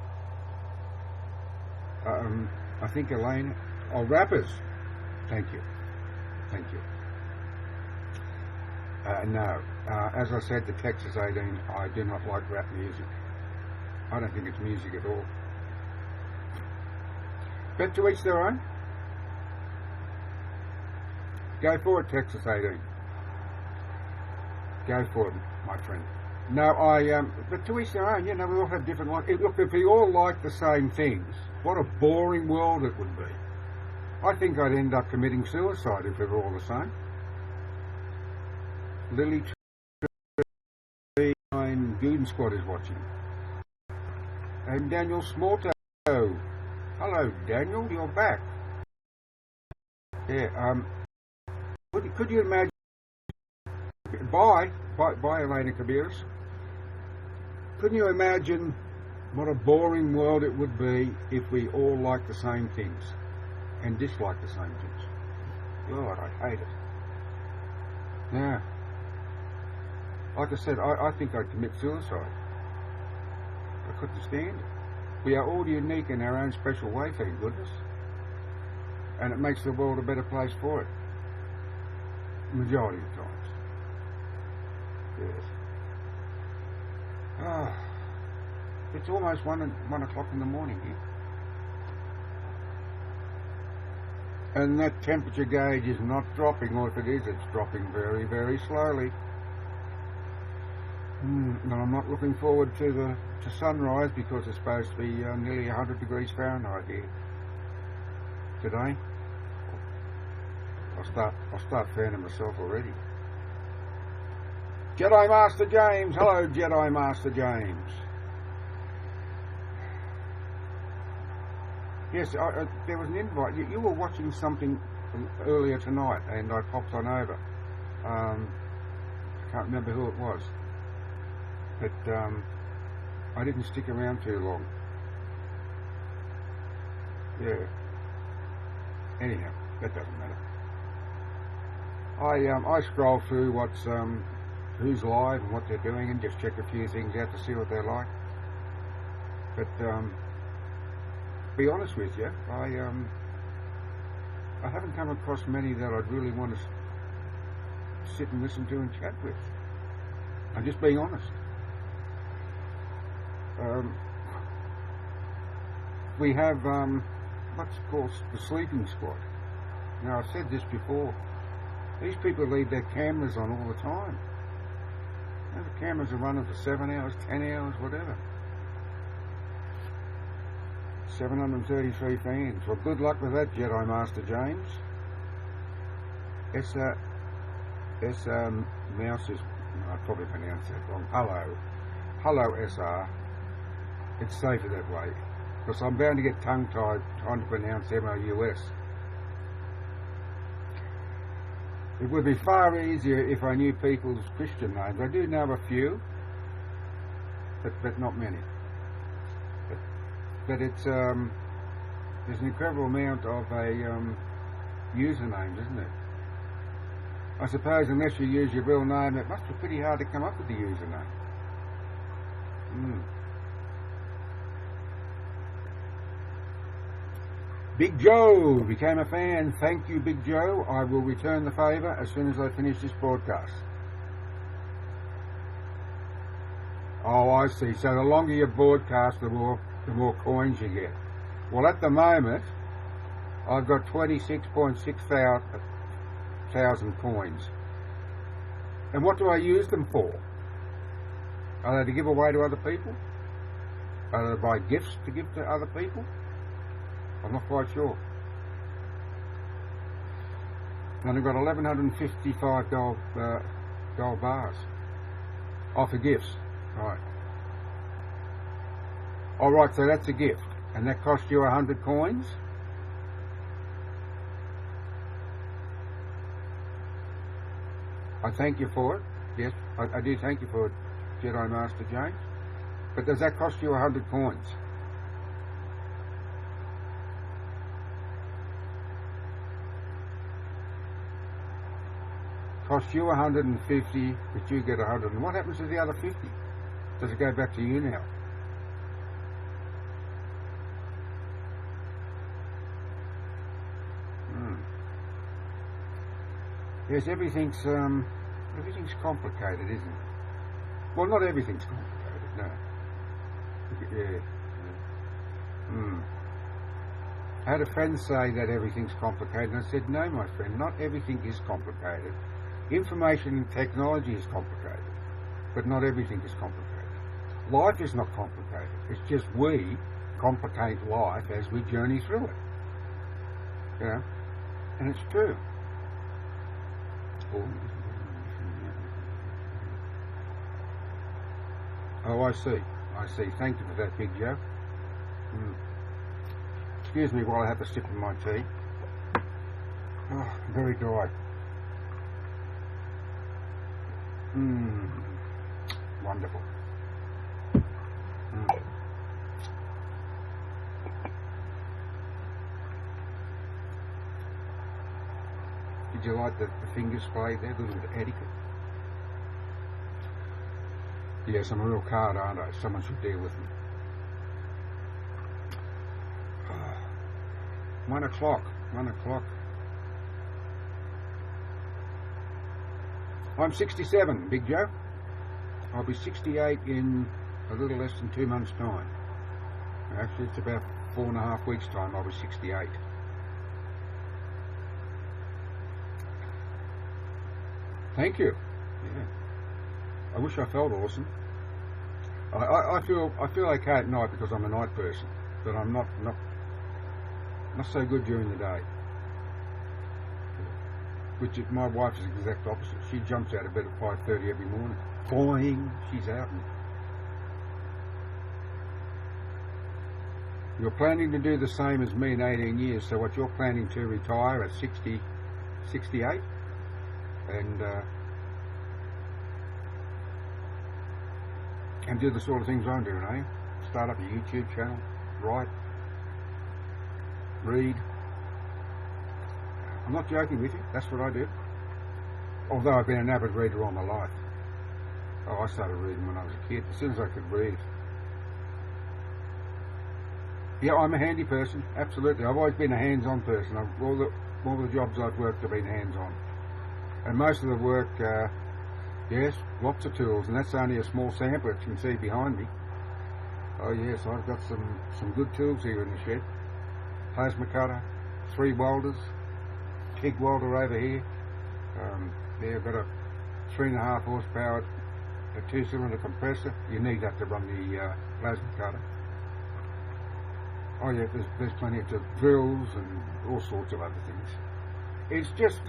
I think Elena, rappers. Thank you. No, as I said to Texas 18, I do not like rap music. I don't think it's music at all. But to each their own. Go for it, Texas 18. Go for it, my friend. No, but to each their own. We all have different lives. Look, if we all like the same things, what a boring world it would be. I think I'd end up committing suicide if we were all the same. Lily Goon Squad is watching. And Daniel Smorto. Hello, Daniel, you're back. Yeah, could you imagine? Bye, Elena Caberis. Couldn't you imagine what a boring world it would be if we all liked the same things and disliked the same things? God, I hate it. Yeah. Like I said, I think I'd commit suicide. I couldn't stand it. We are all unique in our own special way, thank goodness. And it makes the world a better place for it. Majority of times. Yes. It's almost 1 o'clock in the morning here. And that temperature gauge is not dropping, or if it is, it's dropping very, very slowly. And I'm not looking forward to sunrise because it's supposed to be nearly 100 degrees Fahrenheit here. today. I'll start fanning myself already. Jedi Master James, hello Jedi Master James. Yes, there was an invite. You were watching something earlier tonight, and I popped on over. I can't remember who it was, but I didn't stick around too long. Yeah. Anyhow, that doesn't matter. I scroll through who's live and what they're doing, and just check a few things out to see what they're like. But be honest with you, I haven't come across many that I'd really want to sit and listen to and chat with. I'm just being honest. We have what's called the sleeping squad. Now, I've said this before. These people leave their cameras on all the time. You know, the cameras are running for 7 hours, 10 hours, whatever. 733 fans. Well, good luck with that, Jedi Master James. Mouse is, I probably pronounced that wrong. Hello, SR. It's safer that way, because I'm bound to get tongue-tied trying to pronounce MOUS. It would be far easier if I knew people's Christian names. I do know a few, but not many. But it's there's an incredible amount of usernames, isn't it? I suppose unless you use your real name, it must be pretty hard to come up with the username. Big Joe became a fan. Thank you, Big Joe. I will return the favour as soon as I finish this broadcast. Oh, I see. So the longer you broadcast, the more coins you get. Well, at the moment, I've got 26.6 thousand coins. And what do I use them for? Are they to give away to other people? Are they to buy gifts to give to other people? I'm not quite sure. And I've got 1,155 gold bars. Oh, for gifts. Right. Alright, so that's a gift. And that cost you 100 coins? I thank you for it. Yes, I do thank you for it, Jedi Master James. But does that cost you 100 coins? Cost you 150, but you get 100. And what happens to the other 50? Does it go back to you now? Yes, everything's complicated, isn't it? Well, not everything's complicated, no. Yeah. I had a friend say that everything's complicated, and I said, no, my friend, not everything is complicated. Information and technology is complicated, but not everything is complicated. Life is not complicated. It's just we complicate life as we journey through it. Yeah, and it's true. Oh, I see. Thank you for that, Big Joe. Excuse me while I have a sip of my tea. Oh, very dry. Wonderful. Did you like the fingers played there? A little bit of etiquette. Yes, I'm a real card, aren't I? Someone should deal with me. 1 o'clock. I'm 67, Big Joe. I'll be 68 in a little less than 2 months' time. Actually, it's about 4.5 weeks' time. I'll be 68. Thank you. Yeah. I wish I felt awesome. I feel okay at night because I'm a night person, but I'm not Not so good during the day. Which is, my wife is the exact opposite. She jumps out of bed at 5:30 every morning. Boing, she's out. And you're planning to do the same as me in 18 years. So what, you're planning to retire at 60, 68? And do the sort of things I'm doing, eh? Start up a YouTube channel, write, read. I'm not joking with you, that's what I do. Although I've been an avid reader all my life. Oh, I started reading when I was a kid, as soon as I could read. Yeah, I'm a handy person, absolutely. I've always been a hands-on person. All the jobs I've worked have been hands-on. And most of the work, yes, lots of tools, and that's only a small sample that you can see behind me. Oh yes, I've got some good tools here in the shed. Plasma cutter, 3 welders, TIG welder over here. I've got a 3.5 horsepower, a 2-cylinder compressor. You need that to run the plasma cutter. Oh yeah, there's plenty of drills and all sorts of other things. It's just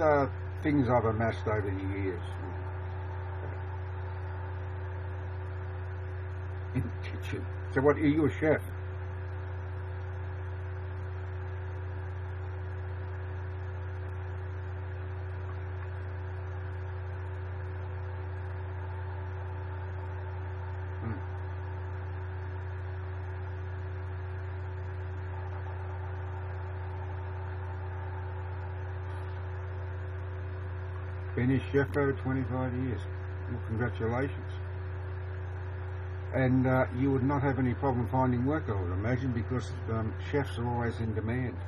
things I've amassed over the years. In the kitchen. So what, are you a chef? Been a chef for over 25 years. Well, congratulations. And you would not have any problem finding work, I would imagine, because chefs are always in demand.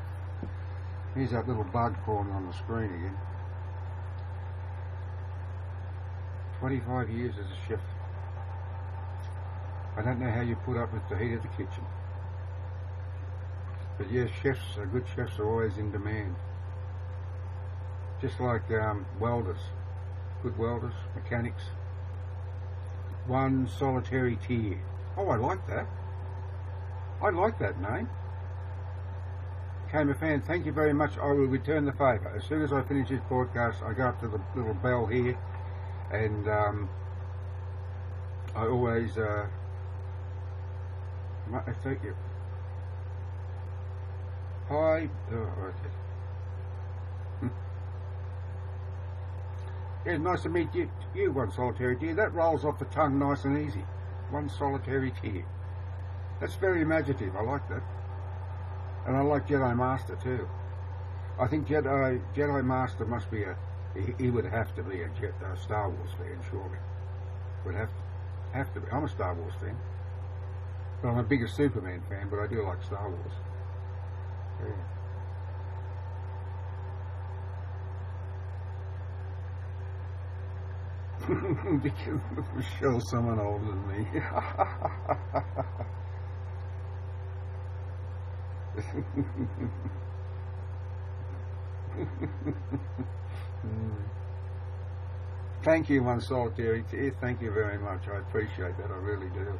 Here's that little bug crawling on the screen again. 25 years as a chef. I don't know how you put up with the heat of the kitchen. But yes, good chefs are always in demand. Just like welders, good welders, mechanics. One solitary tear. Oh, I like that. I like that name. Came a fan, thank you very much. I will return the favour. As soon as I finish this broadcast, I go up to the little bell here, and I always thank you. Hi. Oh, okay. It's nice to meet you, one solitary tear. That rolls off the tongue nice and easy. One solitary tear. That's very imaginative. I like that. And I like Jedi Master too. I think Jedi Master must be he would have to be a Star Wars fan, surely. Would have to be. I'm a Star Wars fan. But I'm a bigger Superman fan, but I do like Star Wars. Yeah. Because Michelle's someone older than me. Thank you, one solitary tear. Thank you very much. I appreciate that. I really do.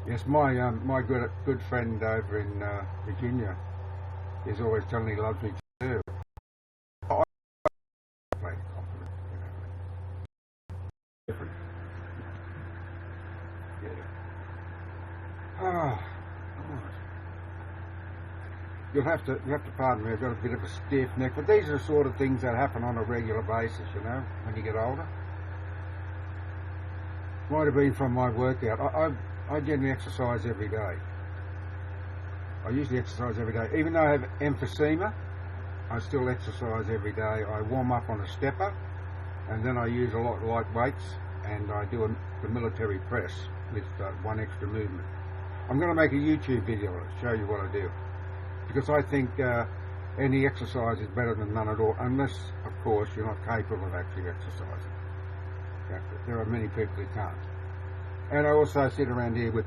Yes, my good friend over in Virginia is always telling me he loves me too. You'll have to pardon me, I've got a bit of a stiff neck, but these are the sort of things that happen on a regular basis, you know, when you get older. Might have been from my workout. I generally exercise every day. I usually exercise every day. Even though I have emphysema, I still exercise every day. I warm up on a stepper, and then I use a lot of light weights, and I do the military press with one extra movement. I'm going to make a YouTube video to show you what I do, because I think any exercise is better than none at all, unless, of course, you're not capable of actually exercising. There are many people who can't. And I also sit around here with,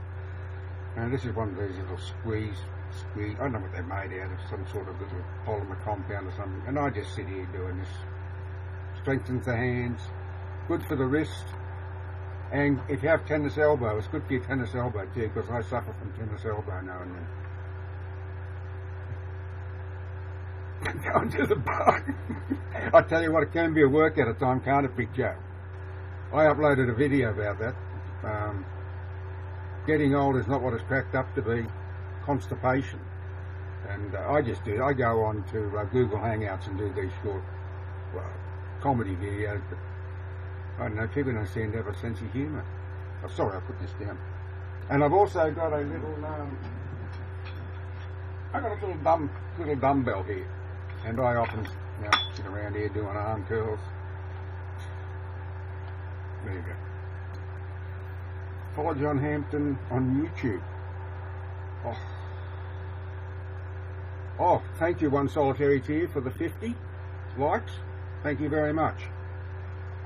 this is one of these little squeeze, I don't know what they're made out of, some sort of little polymer compound or something, and I just sit here doing this. Strengthens the hands, good for the wrist, and if you have tennis elbow, it's good for your tennis elbow too, because I suffer from tennis elbow now and then. Going to the park. I tell you what, it can be a work at a time, can't it, Big Joe? I uploaded a video about that. Getting old is not what it's cracked up to be. Constipation. And I just do. I go on to Google Hangouts and do these short comedy videos, but I don't know, people don't seem to have a sense of humour. Oh, sorry, I put this down. And I've also got a little, little dumbbell here, and I often, sit around here doing arm curls. There you go. Follow John Hampton on YouTube. Oh, thank you, One Solitary Tear, for the 50 likes. Thank you very much.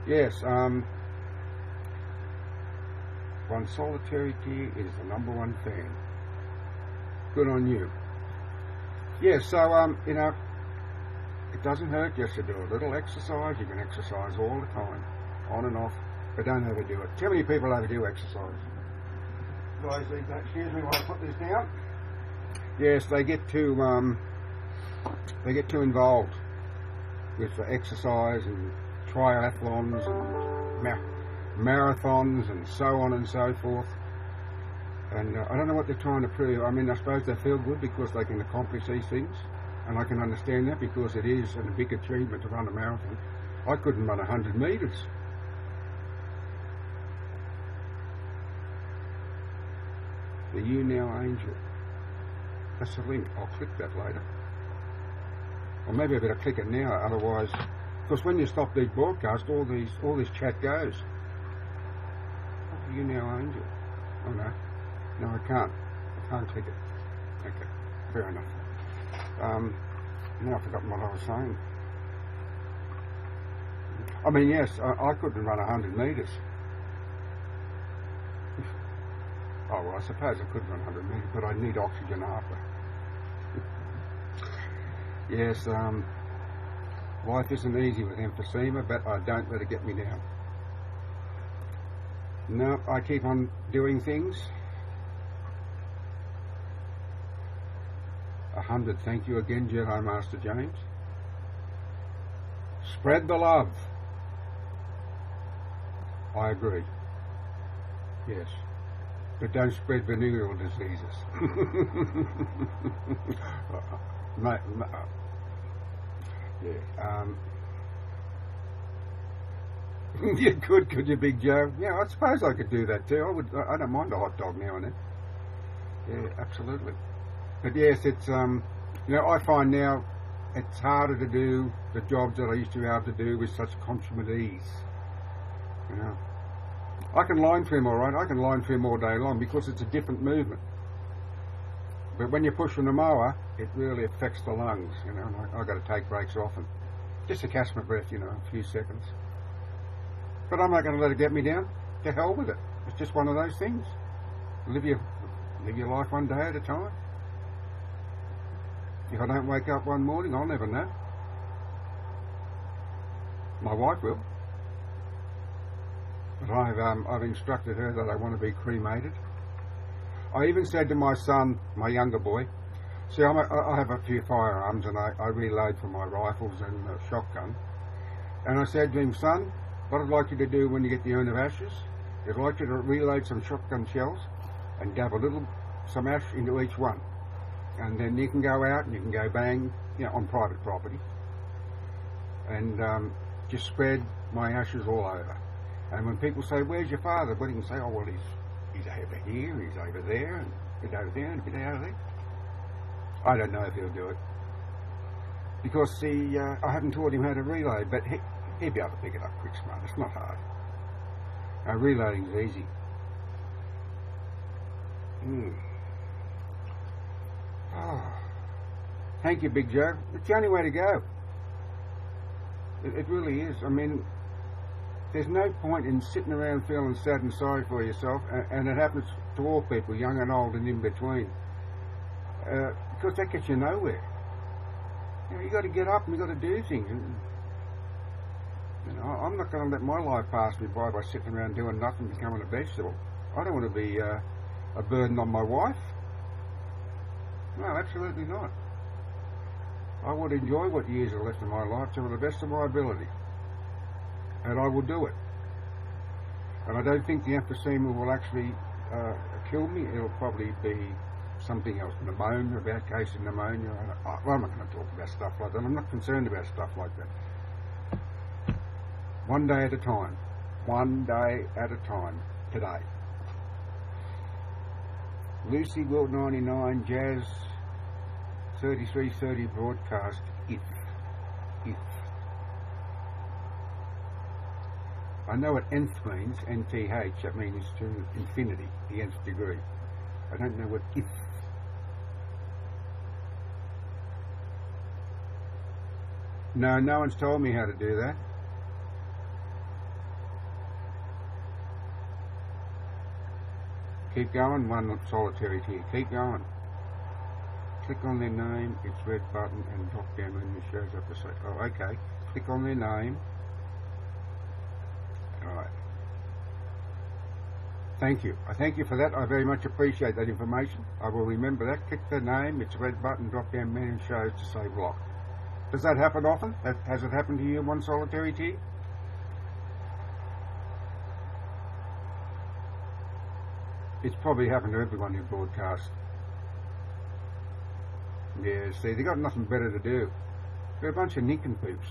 Yes, One Solitary Tear is the #1 fan. Good on you. Yes, so, it doesn't hurt just to do a little exercise. You can exercise all the time, on and off, but don't overdo it. Too many people overdo exercise. Guys, excuse me while I put this down. Yes, they get too involved with exercise and triathlons and marathons and so on and so forth. And I don't know what they're trying to prove. I mean, I suppose they feel good because they can accomplish these things, and I can understand that because it is a big achievement to run a marathon. I couldn't run 100 metres. The YouNow Angel. That's the link. I'll click that later. Or maybe I better click it now, otherwise, because when you stop these broadcasts, all this chat goes. Oh, YouNow Angel. Oh no. No, I can't. I can't click it. Okay. Fair enough. Now I've forgotten what I was saying. I mean, yes, I couldn't run 100 metres. Oh, well, I suppose I could run 100 metres, but I'd need oxygen after. Yes, life isn't easy with emphysema, but I don't let it get me down. No, I keep on doing things. 100, thank you again, Jedi Master James. Spread the love. I agree. Yes. But don't spread venereal diseases. Yeah. You could you, Big Joe? Yeah, I suppose I could do that too. I don't mind a hot dog now and then. Yeah, absolutely. But yes, it's I find now it's harder to do the jobs that I used to be able to do with such consummate ease. I can line trim all right. I can line trim all day long because it's a different movement. But when you're pushing the mower, it really affects the lungs. And I've got to take breaks often, just to catch my breath. A few seconds. But I'm not going to let it get me down. To hell with it. It's just one of those things. Live your life one day at a time. If I don't wake up one morning, I'll never know. My wife will. But I've instructed her that I want to be cremated. I even said to my son, my younger boy, see, I have a few firearms and I reload for my rifles and shotgun. And I said to him, son, what I'd like you to do when you get the urn of ashes, is I'd like you to reload some shotgun shells and dab some ash into each one. And then you can go out and you can go bang, on private property. And just spread my ashes all over. And when people say, where's your father? Well, you can say, oh, well, he's over here, he's over there, and a bit over there, and a bit out of there. I don't know if he'll do it. Because, see, I haven't taught him how to reload, but he'll be able to pick it up quick smart. It's not hard. Reloading's easy. Oh. Thank you, Big Joe. It's the only way to go. It really is. I mean, there's no point in sitting around feeling sad and sorry for yourself, and it happens to all people, young and old and in between, because that gets you nowhere. You got to get up and you got to do things. And, I'm not going to let my life pass me by sitting around doing nothing, becoming a vegetable. I don't want to be a burden on my wife. No, absolutely not. I would enjoy what years are left of my life to the best of my ability. And I will do it. And I don't think the emphysema will actually kill me. It'll probably be something else, pneumonia, a bad case of pneumonia. I'm not going to talk about stuff like that. I'm not concerned about stuff like that. One day at a time. One day at a time. Today. Lucy Wilt 99 Jazz 3330 broadcast if. I know what nth means, NTH, that means to infinity, the nth degree. I don't know what if. No, no one's told me how to do that. Keep going, one solitary tier. Keep going. Click on their name, it's red button, and drop down menu shows up the site. Oh, okay. Click on their name. Alright. Thank you. I thank you for that. I very much appreciate that information. I will remember that. Click the name, it's red button, drop down menu shows to say block. Does that happen often? Has it happened to you, one solitary tier? It's probably happened to everyone who broadcasts. Yeah, see, they got nothing better to do. They're a bunch of nincompoops.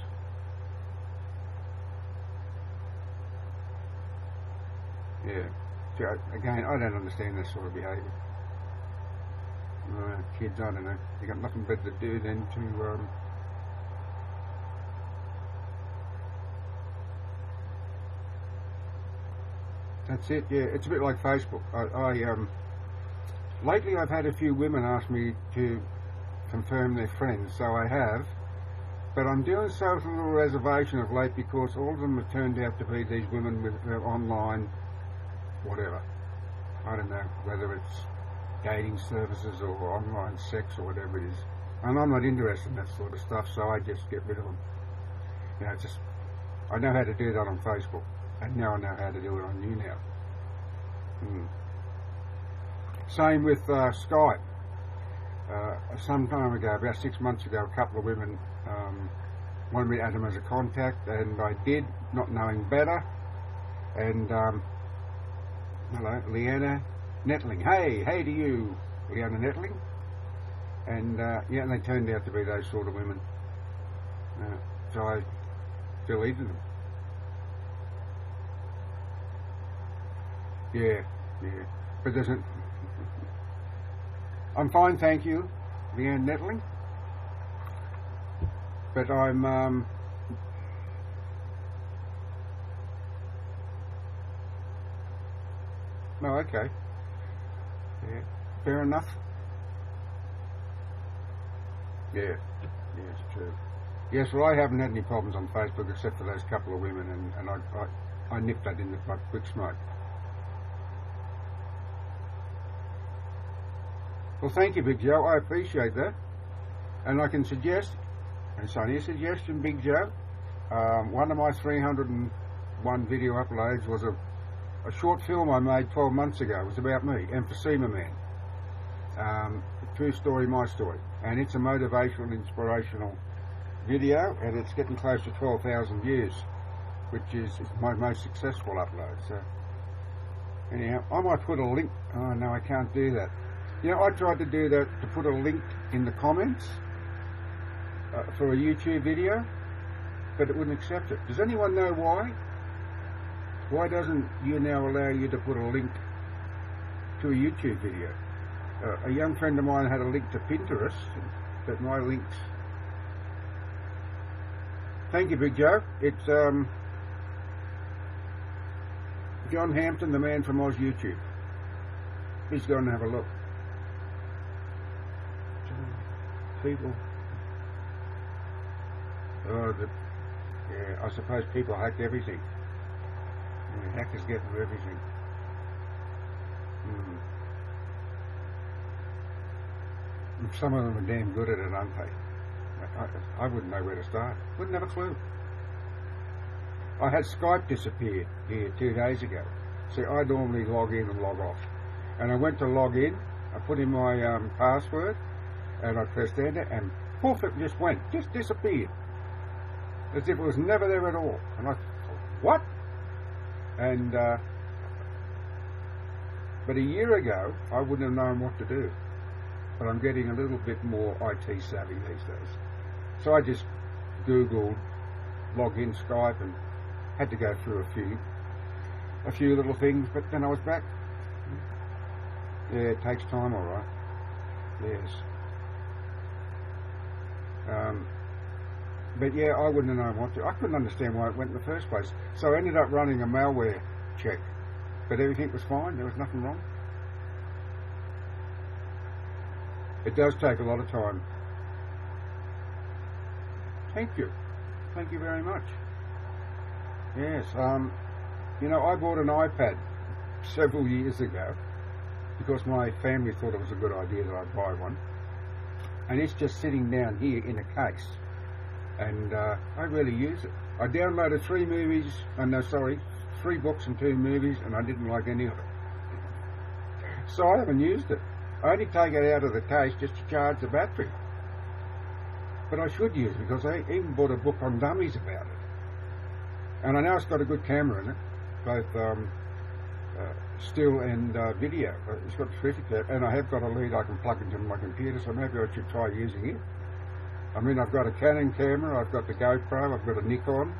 Yeah. So, again, I don't understand this sort of behaviour. Kids, I don't know. They got nothing better to do than to that's it, yeah. It's a bit like Facebook. Lately I've had a few women ask me to confirm their friends, so I have. But I'm doing so with a little reservation of late because all of them have turned out to be these women with online, whatever. I don't know whether it's dating services or online sex or whatever it is. And I'm not interested in that sort of stuff, so I just get rid of them. You know, I know how to do that on Facebook. And now I know how to do it on YouNow. Same with Skype. Some time ago, about 6 months ago, a couple of women wanted me to add them as a contact, and I did, not knowing better. And hello, Leanna Nettling. Hey to you, Leanna Nettling. And yeah, and they turned out to be those sort of women. So I deleted them. Yeah. But there's I'm fine, thank you, Leanne Nettling. But I'm no, okay. Yeah. Fair enough. Yeah, it's true. Yes, well, I haven't had any problems on Facebook except for those couple of women, and I nipped that in the butt quick smoke. Well, thank you, Big Joe. I appreciate that. And I can suggest, and it's only a suggestion, Big Joe, one of my 301 video uploads was a short film I made 12 months ago. It was about me, Emphysema Man. True story, my story. And it's a motivational, inspirational video, and it's getting close to 12,000 views, which is my most successful upload. So, anyhow, I might put a link. Oh, no, I can't do that. You know, I tried to do that, to put a link in the comments for a YouTube video, but it wouldn't accept it. Does anyone know why? Why doesn't YouNow allow you to put a link to a YouTube video? A young friend of mine had a link to Pinterest, but my links... Thank you, Big Joe. It's John Hampton, the man from Oz YouTube. He's going to have a look. People. Oh, yeah, I suppose people hack everything. Yeah, hackers get into everything. Some of them are damn good at it, aren't they? I wouldn't know where to start. Wouldn't have a clue. I had Skype disappear here 2 days ago. See, I normally log in and log off. And I went to log in, I put in my password, and I pressed enter, and poof, it just went, just disappeared, as if it was never there at all. And I thought, what? And but a year ago, I wouldn't have known what to do. But I'm getting a little bit more IT savvy these days. So I just Googled login Skype and had to go through a few little things, but then I was back. Yeah, it takes time, all right. Yes. But yeah, I wouldn't have known what to. I couldn't understand why it went in the first place. So I ended up running a malware check, but everything was fine. There was nothing wrong. It does take a lot of time. Thank you. Thank you very much. Yes, you know, I bought an iPad several years ago because my family thought it was a good idea that I buy one. And it's just sitting down here in a case. And I rarely use it. I downloaded 3 books and 2 movies, and I didn't like any of it. So I haven't used it. I only take it out of the case just to charge the battery. But I should use it because I even bought a book on dummies about it. And I know it's got a good camera in it, both still and video. It's got terrific, and I have got a lead I can plug into my computer, so maybe I should try using it. I mean, I've got a Canon camera, I've got the GoPro, I've got a Nikon,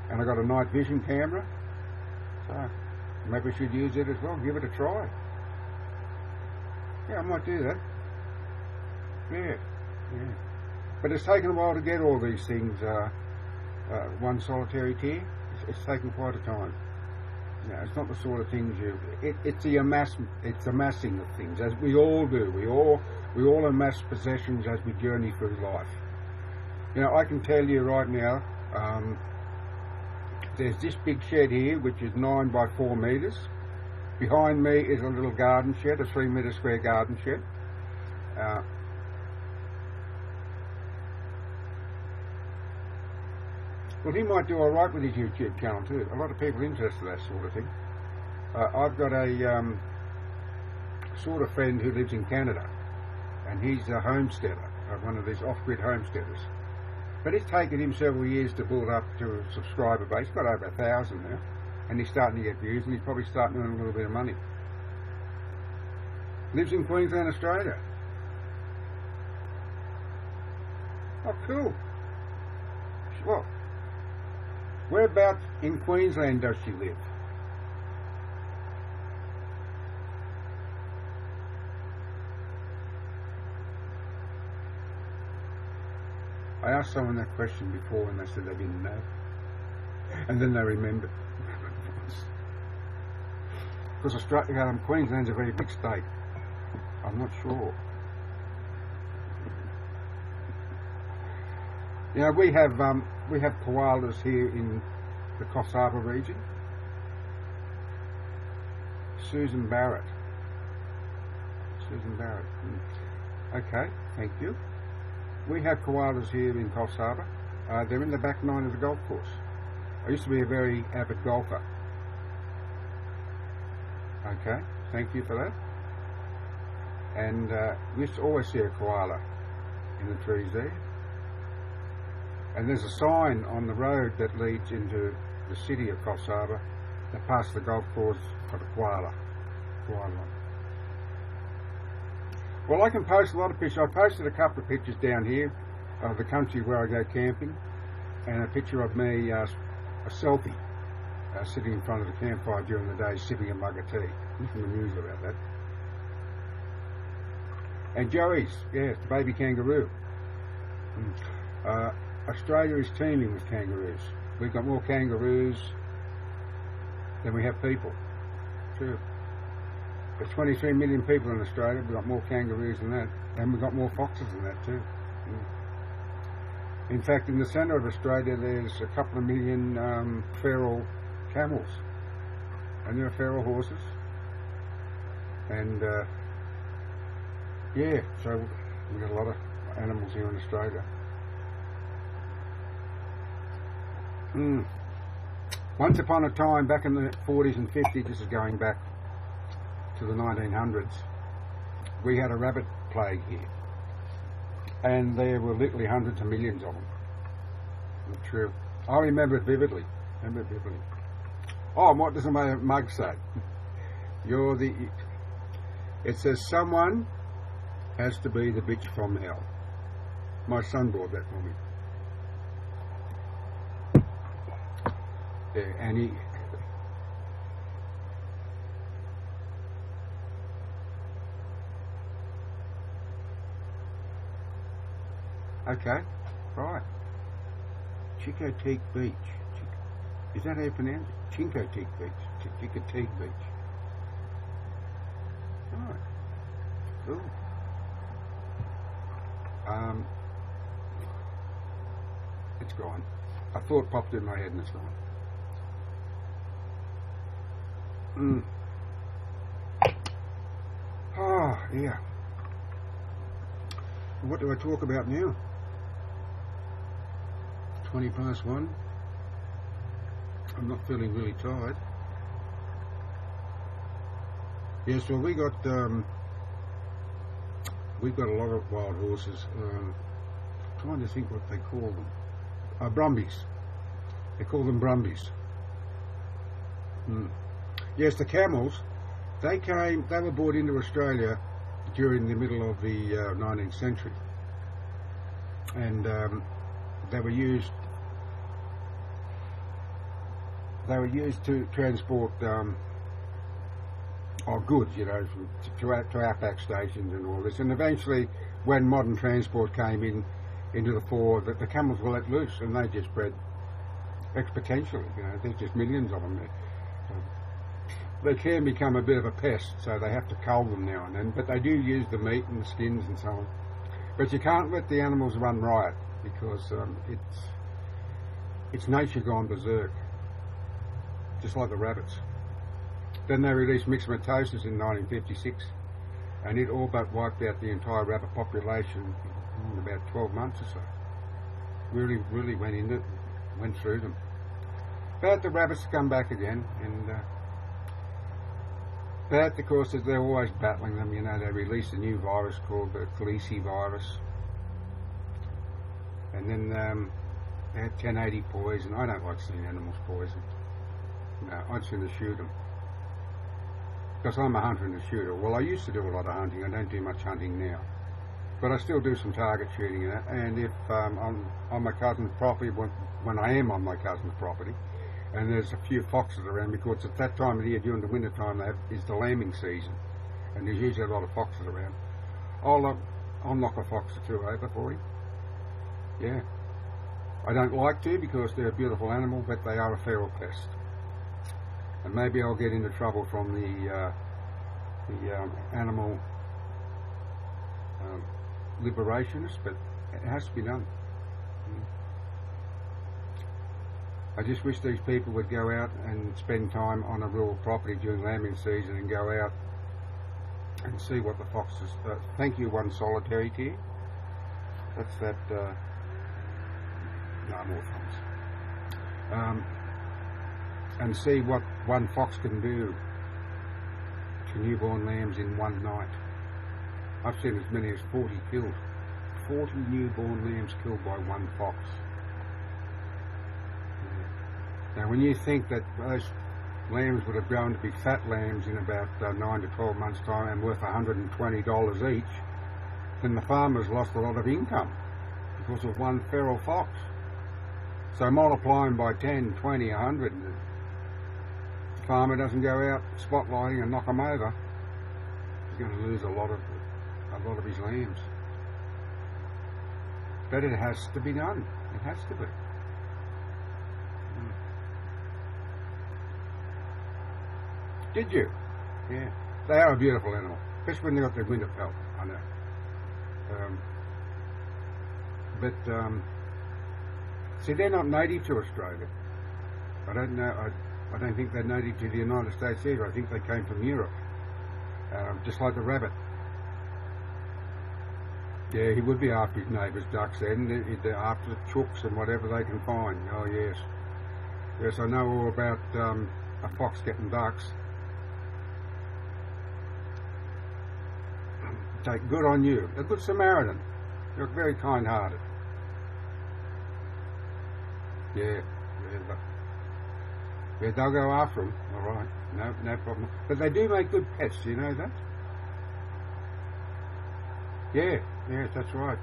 and I've got a night vision camera. So maybe I should use it as well, give it a try. Yeah, I might do that. Yeah. But it's taken a while to get all these things, one solitary tear. It's taken quite a time. Yeah, it's not the sort of things it's the amassing of things, as we all do. We all amass possessions as we journey through life. You know, I can tell you right now, there's this big shed here, which is 9 by 4 metres. Behind me is a little garden shed, a 3 metre square garden shed. Well, he might do all right with his YouTube channel too. A lot of people are interested in that sort of thing. I've got a sort of friend who lives in Canada, and he's a homesteader, one of these off-grid homesteaders. But it's taken him several years to build up to a subscriber base. He's got over 1,000 now, and he's starting to get views, and he's probably starting to earn a little bit of money. Lives in Queensland, Australia. Oh, cool. Well, whereabouts in Queensland does she live? I asked someone that question before and they said they didn't know. And then they remembered. Because Queensland's a very big state. I'm not sure. You know, we have koalas here in the Coffs Harbour region. Susan Barrett. Okay, thank you. We have koalas here in Coffs Harbour. They're in the back 9 of the golf course. I used to be a very avid golfer. Okay, thank you for that. And we used to always see a koala in the trees there. And there's a sign on the road that leads into the city of Coffs Harbour that past the golf course for the koala. Well, I can post a lot of pictures. I posted a couple of pictures down here of the country where I go camping, and a picture of me, a selfie, sitting in front of the campfire during the day sipping a mug of tea. Nothing in the news about that. And Joey's, yes, the baby kangaroo. Australia is teeming with kangaroos. We've got more kangaroos than we have people. True. There's 23 million people in Australia. We've got more kangaroos than that. And we've got more foxes than that too. In fact, in the centre of Australia, there's a couple of million feral camels. And there are feral horses. And yeah, so we've got a lot of animals here in Australia. Once upon a time, back in the 40s and 50s, this is going back to the 1900s, we had a rabbit plague here. and there were literally hundreds of millions of them. True. I remember it vividly. Oh, and what does my mug say? It says someone has to be the bitch from hell. My son bought that for me. Yeah, and he... Okay, right. Chincoteague Beach. Is that how you pronounce it? Chincoteague Beach. Chincoteague Beach. Right. Cool. It's gone. A thought popped in my head and it's gone. Oh, yeah. What do I talk about now? 1:20. I'm not feeling really tired. Yes, well, we got a lot of wild horses. Trying to think what they call them. Brumbies. They call them Brumbies. Yes, the camels. They were brought into Australia during the middle of the 19th century, and they were used to transport goods, you know, to outback stations and all this. And eventually, when modern transport came into the fore, the camels were let loose, and they just bred exponentially. You know, there's just millions of them there. So they can become a bit of a pest, so they have to cull them now and then. But they do use the meat and the skins and so on. But you can't let the animals run riot, because it's nature gone berserk, just like the rabbits. Then they released myxomatosis in 1956, and it all but wiped out the entire rabbit population in about 12 months or so. Really went through them. But the rabbits come back again, and but of course they're always battling them. You know, they released a new virus called the Khaleesi virus, and then they had 1080 poison. I don't like seeing animals poisoned. No, I'd sooner shoot them. Because I'm a hunter and a shooter. Well, I used to do a lot of hunting. I don't do much hunting now. But I still do some target shooting. And if on my cousin's property, when I am on my cousin's property, and there's a few foxes around, because at that time of the year, during the winter time, is the lambing season. And there's usually a lot of foxes around. I'll knock a fox or two over for him. Yeah. I don't like to, because they're a beautiful animal, but they are a feral pest. And maybe I'll get into trouble from the animal liberationists, but it has to be done. I just wish these people would go out and spend time on a rural property during lambing season and go out and see what the foxes... thank you, one solitary tear. That's that... no, more thumbs. And see what one fox can do to newborn lambs in one night. I've seen as many as 40 killed. 40 newborn lambs killed by one fox. Now when you think that those lambs would have grown to be fat lambs in about 9 to 12 months time and worth $120 each, then the farmers lost a lot of income because of one feral fox. So multiply them by 10, 20, 100. The farmer doesn't go out spotlighting and knock them over, he's going to lose a lot of his lambs. But it has to be done. It has to be. Did you? Yeah. They are a beautiful animal, especially when they got their winter pelt. I know. See, they're not native to Australia. I don't know. I don't think they're native to the United States either. I think they came from Europe, just like the rabbit. Yeah, he would be after his neighbour's ducks then. They're after the chooks and whatever they can find. Oh yes, yes, I know all about a fox getting ducks. Take good on you, a good Samaritan. They're very kind-hearted. Yeah, yeah, they'll go after them. All right, no problem. But they do make good pets. Do you know that? Yeah, yes, that's right.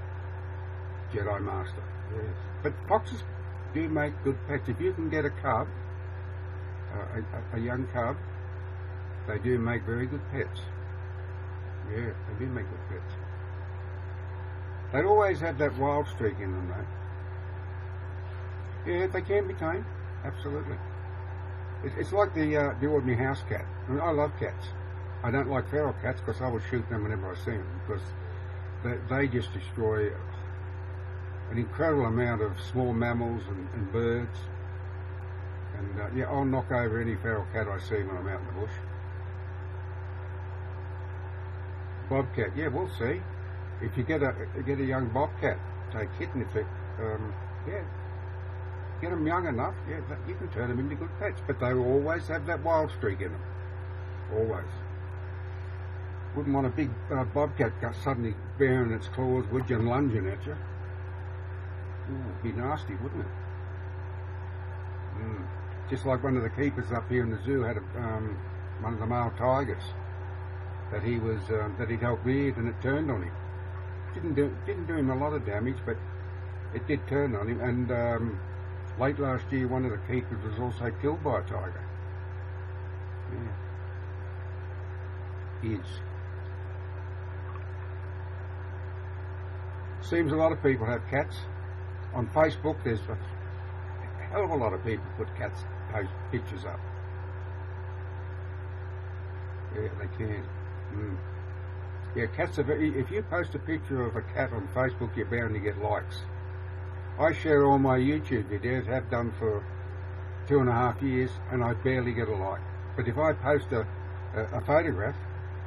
Jedi Master. Yes, but foxes do make good pets. If you can get a cub, a young cub, they do make very good pets. Yeah, they do make good pets. They always have that wild streak in them, though. Yeah, they can be tamed. Absolutely. It's like the ordinary house cat. I mean, I love cats. I don't like feral cats because I will shoot them whenever I see them because they just destroy an incredible amount of small mammals and birds. And yeah, I'll knock over any feral cat I see when I'm out in the bush. Bobcat, yeah, we'll see. If you get a young bobcat, say kitten, if it, yeah, get them young enough, yeah, you can turn them into good pets. But they will always have that wild streak in them, always. Wouldn't want a big bobcat suddenly baring its claws, would you, and lunging at you? Ooh, it'd be nasty, wouldn't it? Just like one of the keepers up here in the zoo had one of the male tigers that he'd helped reared, and it turned on him. Didn't do him a lot of damage, but it did turn on him. And late last year, one of the keepers was also killed by a tiger. Yeah. Seems a lot of people have cats. On Facebook, there's a hell of a lot of people put cats, post pictures up. Yeah, they can. Yeah, cats are very, if you post a picture of a cat on Facebook, you're bound to get likes. I share all my YouTube videos, have done for 2.5 years, and I barely get a like. But if I post a photograph,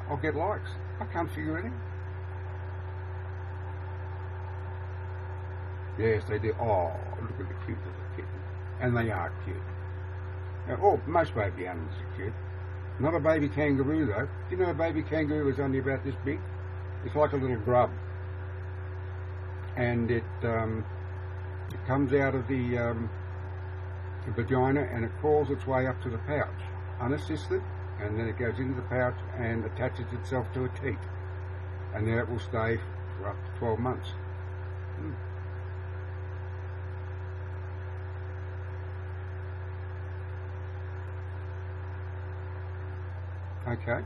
I'll get likes. I can't figure it out. Yes, they do. Oh, look at the cute little kitten. And they are cute. Now, most baby animals are cute. Not a baby kangaroo, though. Do you know a baby kangaroo is only about this big? It's like a little grub. And it comes out of the vagina and it crawls its way up to the pouch, unassisted, and then it goes into the pouch and attaches itself to a teat. And there it will stay for up to 12 months. Okay.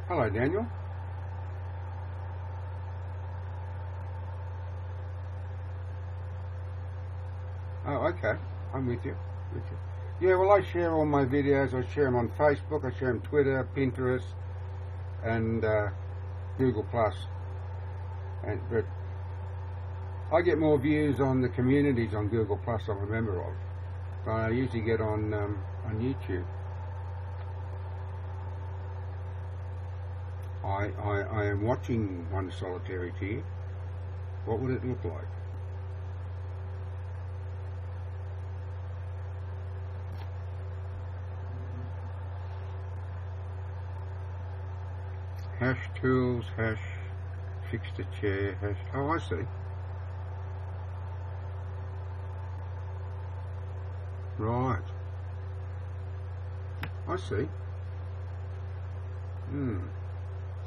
Hello, Daniel. Oh, okay. I'm with you. Yeah, well, I share all my videos. I share them on Facebook. I share them on Twitter, Pinterest, and Google+. But I get more views on the communities on Google+, I'm a member of, than I usually get on YouTube. I am watching one solitary tear. What would it look like? Hash tools, hash fixed a chair, hash, oh, I see. Right. I see.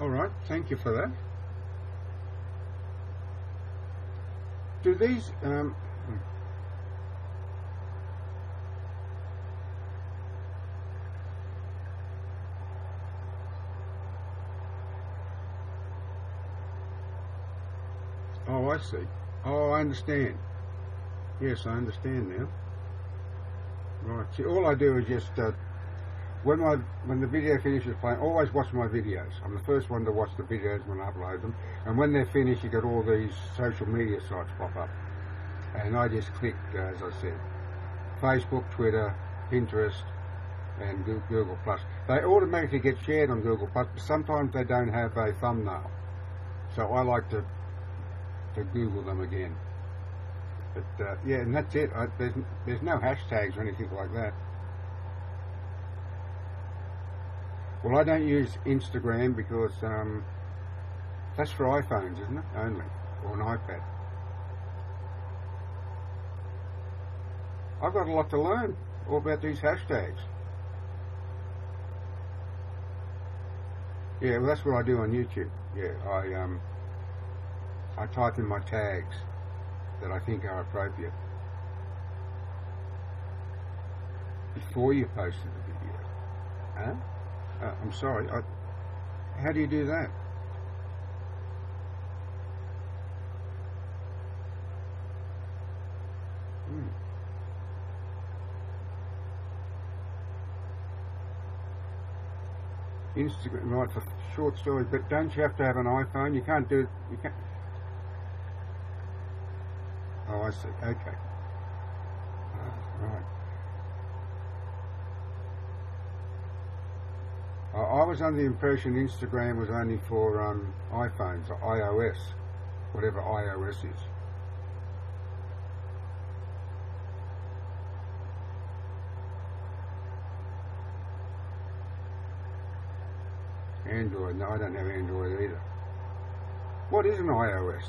Alright, thank you for that. Do these, oh, I see. Oh, I understand. Yes, I understand now. Right. See, all I do is just when the video finishes playing, always watch my videos. I'm the first one to watch the videos when I upload them. And when they're finished, you get all these social media sites pop up, and I just click, as I said, Facebook, Twitter, Pinterest, and Google+. They automatically get shared on Google+, but sometimes they don't have a thumbnail, so I like to Google them again. But yeah, and that's it. There's no hashtags or anything like that. Well, I don't use Instagram because that's for iPhones, isn't it? Only, or an iPad. I've got a lot to learn all about these hashtags. Yeah, well, that's what I do on YouTube. Yeah, I type in my tags that I think are appropriate before you posted the video. Huh? I'm sorry. How do you do that? Instagram, right, for short stories, but don't you have to have an iPhone? You can't do it, you can't. Oh, I see, okay. Right. I was under the impression Instagram was only for iPhones, or iOS, whatever iOS is. Android, no, I don't have Android either. What is an iOS?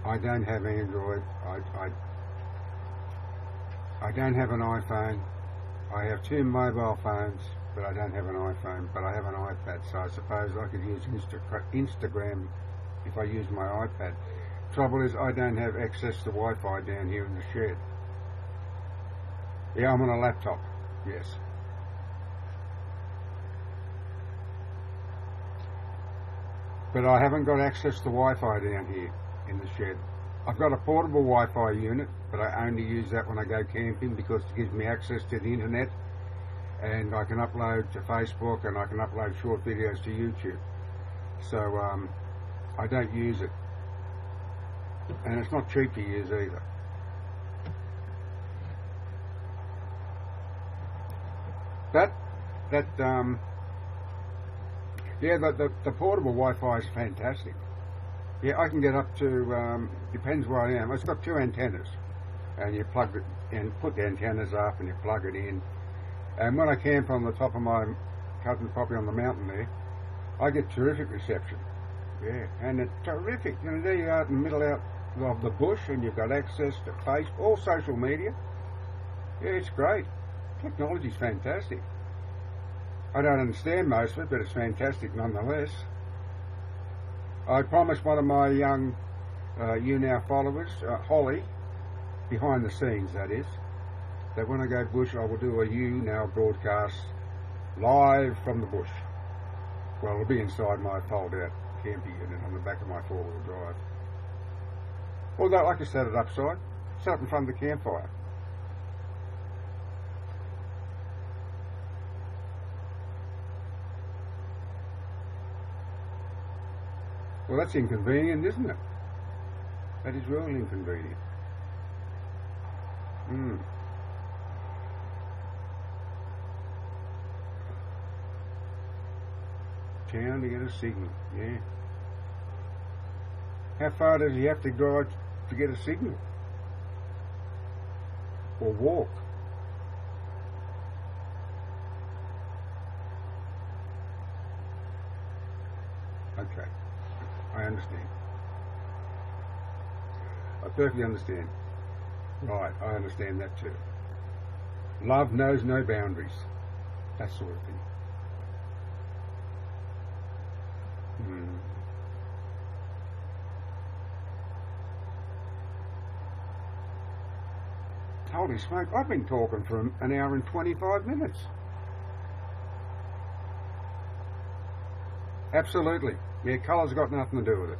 I don't have Android. I don't have an iPhone. I have 2 mobile phones, but I don't have an iPhone, but I have an iPad, so I suppose I could use Instagram if I use my iPad. Trouble is, I don't have access to Wi-Fi down here in the shed. Yeah, I'm on a laptop, yes. But I haven't got access to Wi-Fi down here in the shed. I've got a portable Wi-Fi unit, but I only use that when I go camping because it gives me access to the internet, and I can upload to Facebook and I can upload short videos to YouTube. So I don't use it, and it's not cheap to use either. Yeah, the portable Wi-Fi is fantastic. Yeah, I can get up to, depends where I am. It's got 2 antennas, and you plug it and put the antennas up and you plug it in. And when I camp on the top of my cousin's property on the mountain there, I get terrific reception. Yeah, and it's terrific. You know, there you are in the middle out of the bush, and you've got access to Facebook, all social media. Yeah, it's great. Technology's fantastic. I don't understand most of it, but it's fantastic nonetheless. I promised one of my young YouNow followers, Holly, behind the scenes that is, that when I go bush I will do a YouNow broadcast live from the bush. Well, it'll be inside my fold-out camping unit on the back of my 4-wheel drive. Although I can set it upside, set it in front of the campfire. Well, that's inconvenient, isn't it? That is really inconvenient. Town to get a signal, yeah. How far does he have to drive to get a signal? Or walk? Okay. I understand. I perfectly understand. Right, I understand that too. Love knows no boundaries. That sort of thing. Holy smoke, I've been talking for an hour and 25 minutes. Absolutely. Yeah, colour's got nothing to do with it.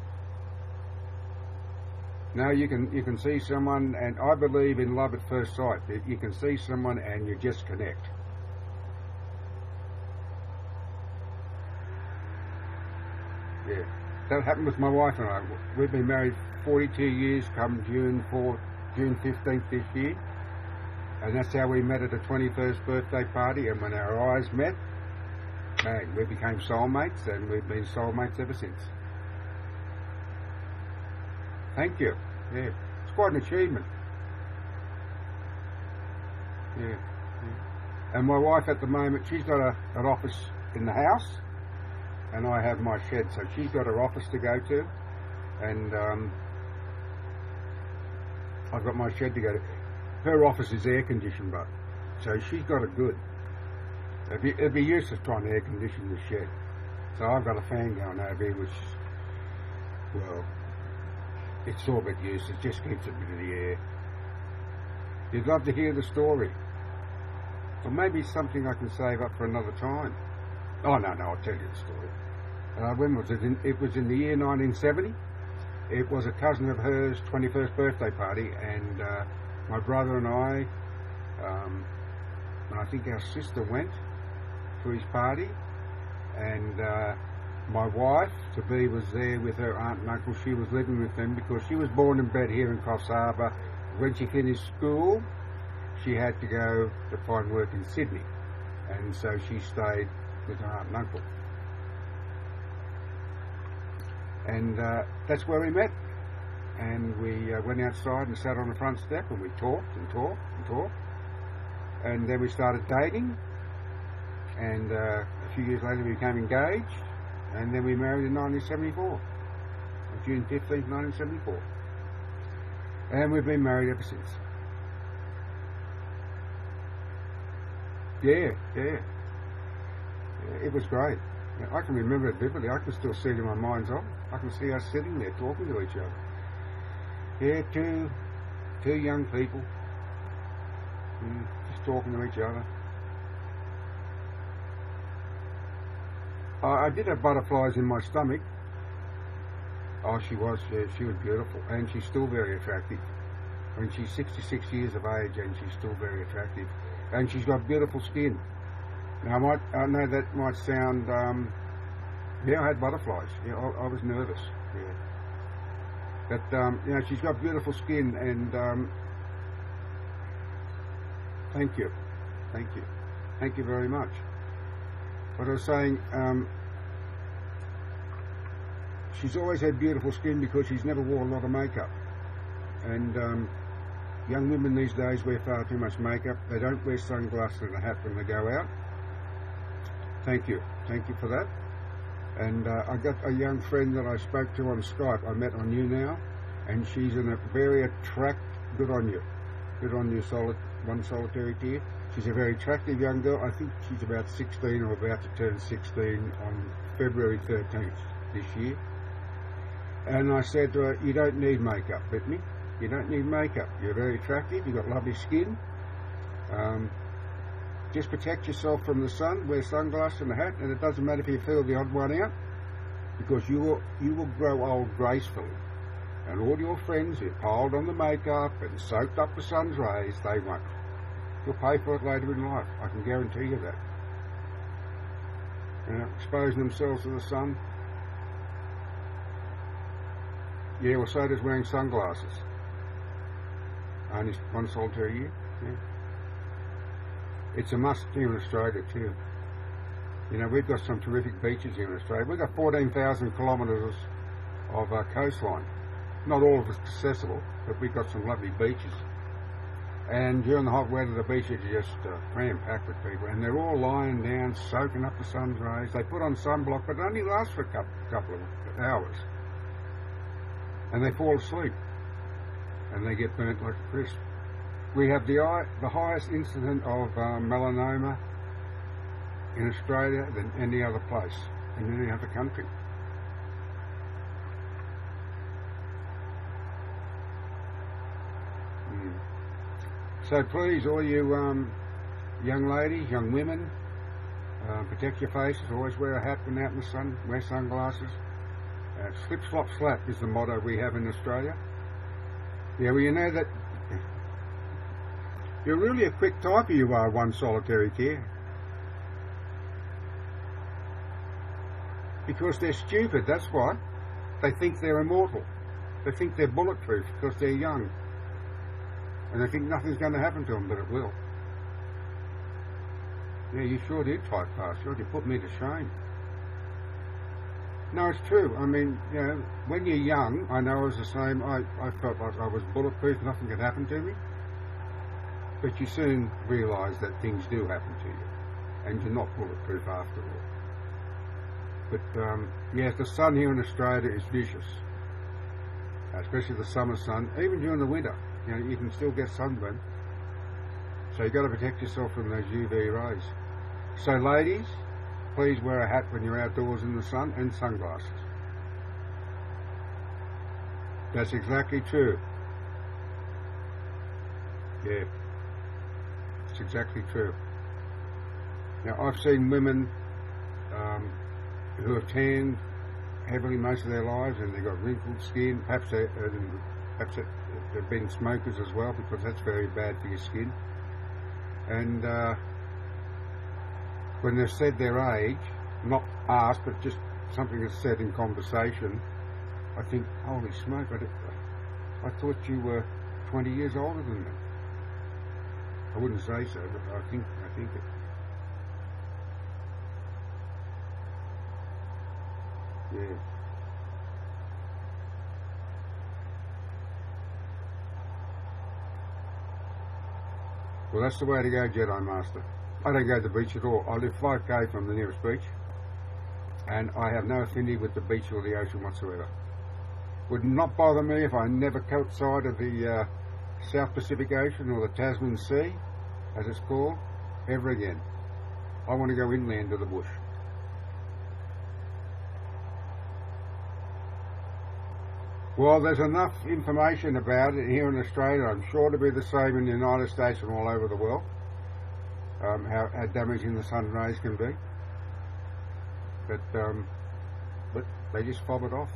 No, you can see someone, and I believe in love at first sight. You can see someone and you just connect. Yeah, that happened with my wife and I. We've been married 42 years come June 15th this year. And that's how we met at a 21st birthday party, and when our eyes met, bang, we became soulmates, and we've been soulmates ever since. Thank you. Yeah, it's quite an achievement. Yeah. And my wife at the moment, she's got an office in the house, and I have my shed, so she's got her office to go to, and I've got my shed to go to. Her office is air conditioned, but so she's got it good. It'd be useless trying to air condition the shed. So I've got a fan going over here, which, well, it's all but useless. Just keeps a bit of the air. You'd love to hear the story, or maybe something I can save up for another time. Oh no, I'll tell you the story. When was it? It was in the year 1970. It was a cousin of hers' 21st birthday party, and my brother and I, and I think our sister went to his party, and my wife to be was there with her aunt and uncle. She was living with them because she was born and bred here in Coffs Harbour. When she finished school, she had to go to find work in Sydney, and so she stayed with her aunt and uncle. And that's where we met. And we went outside and sat on the front step, and we talked and talked and talked. And then we started dating, and a few years later we became engaged, and then we married in 1974, on June 15th, 1974. And we've been married ever since. Yeah, it was great. I can remember it vividly. I can still see it in my mind's eye. I can see us sitting there talking to each other. Yeah, two young people, just talking to each other. I did have butterflies in my stomach. Oh, she was beautiful, and she's still very attractive. I mean, she's 66 years of age, and she's still very attractive, and she's got beautiful skin. Now, I know that might sound, yeah, I had butterflies. Yeah, I was nervous. Yeah. But, you know, she's got beautiful skin, and thank you. Thank you very much. What I was saying, she's always had beautiful skin because she's never worn a lot of makeup. And young women these days wear far too much makeup. They don't wear sunglasses and a hat when they go out. Thank you for that. And I got a young friend that I spoke to on Skype. I met on YouNow, and she's in a very good on you, one solitary tear. She's a very attractive young girl. I think she's about 16 or about to turn 16 on February 13th this year. And I said to her, you don't need makeup, Brittany. You don't need makeup. You're very attractive. You've got lovely skin. Just protect yourself from the sun, wear sunglasses and a hat, and it doesn't matter if you feel the odd one out, because you will grow old gracefully. And all your friends who piled on the makeup and soaked up the sun's rays, they won't. You'll pay for it later in life. I can guarantee you that. You know, exposing themselves to the sun. Yeah, well, so does wearing sunglasses. Only one solitary year. Yeah. It's a must here in Australia too. You know, we've got some terrific beaches here in Australia. We've got 14,000 kilometres of coastline. Not all of it's accessible, but we've got some lovely beaches. And during the hot weather, the beaches are just cram-packed with people, and they're all lying down, soaking up the sun's rays. They put on sunblock, but it only lasts for a couple of hours. And they fall asleep, and they get burnt like a crisp. We have the highest incidence of melanoma in Australia than any other place, in any other country. So please, all you young ladies, young women, protect your faces. Always wear a hat when out in the sun. Wear sunglasses. Slip, slop, slap is the motto we have in Australia. Yeah, well, you know that you're really a quick typer, you are, one solitary tear. Because they're stupid, that's why. They think they're immortal. They think they're bulletproof because they're young. And they think nothing's going to happen to them, but it will. Yeah, you sure did typecast. You put me to shame. No, it's true. I mean, you know, when you're young, I know I was the same. I felt like I was bulletproof, nothing could happen to me. But you soon realise that things do happen to you, and you're not bulletproof after all. But yes, the sun here in Australia is vicious, especially the summer sun. Even during the winter, you know, you can still get sunburn. So you've got to protect yourself from those UV rays. So ladies, please wear a hat when you're outdoors in the sun, and sunglasses. That's exactly true. Yeah, it's exactly true. Now, I've seen women who have tanned heavily most of their lives, and they've got wrinkled skin. Perhaps they've been smokers as well, because that's very bad for your skin. And when they've said their age, not asked, but just something that's said in conversation, I think, holy smoke, I thought you were 20 years older than me. I wouldn't say so, but I think it. Yeah. Well, that's the way to go, Jedi Master. I don't go to the beach at all. I live 5k from the nearest beach, and I have no affinity with the beach or the ocean whatsoever. Would not bother me if I never caught sight of the South Pacific Ocean or the Tasman Sea, as it's called, ever again. I want to go inland to the bush. Well, there's enough information about it here in Australia. I'm sure to be the same in the United States and all over the world. How damaging the sun rays can be. But they just fob it off.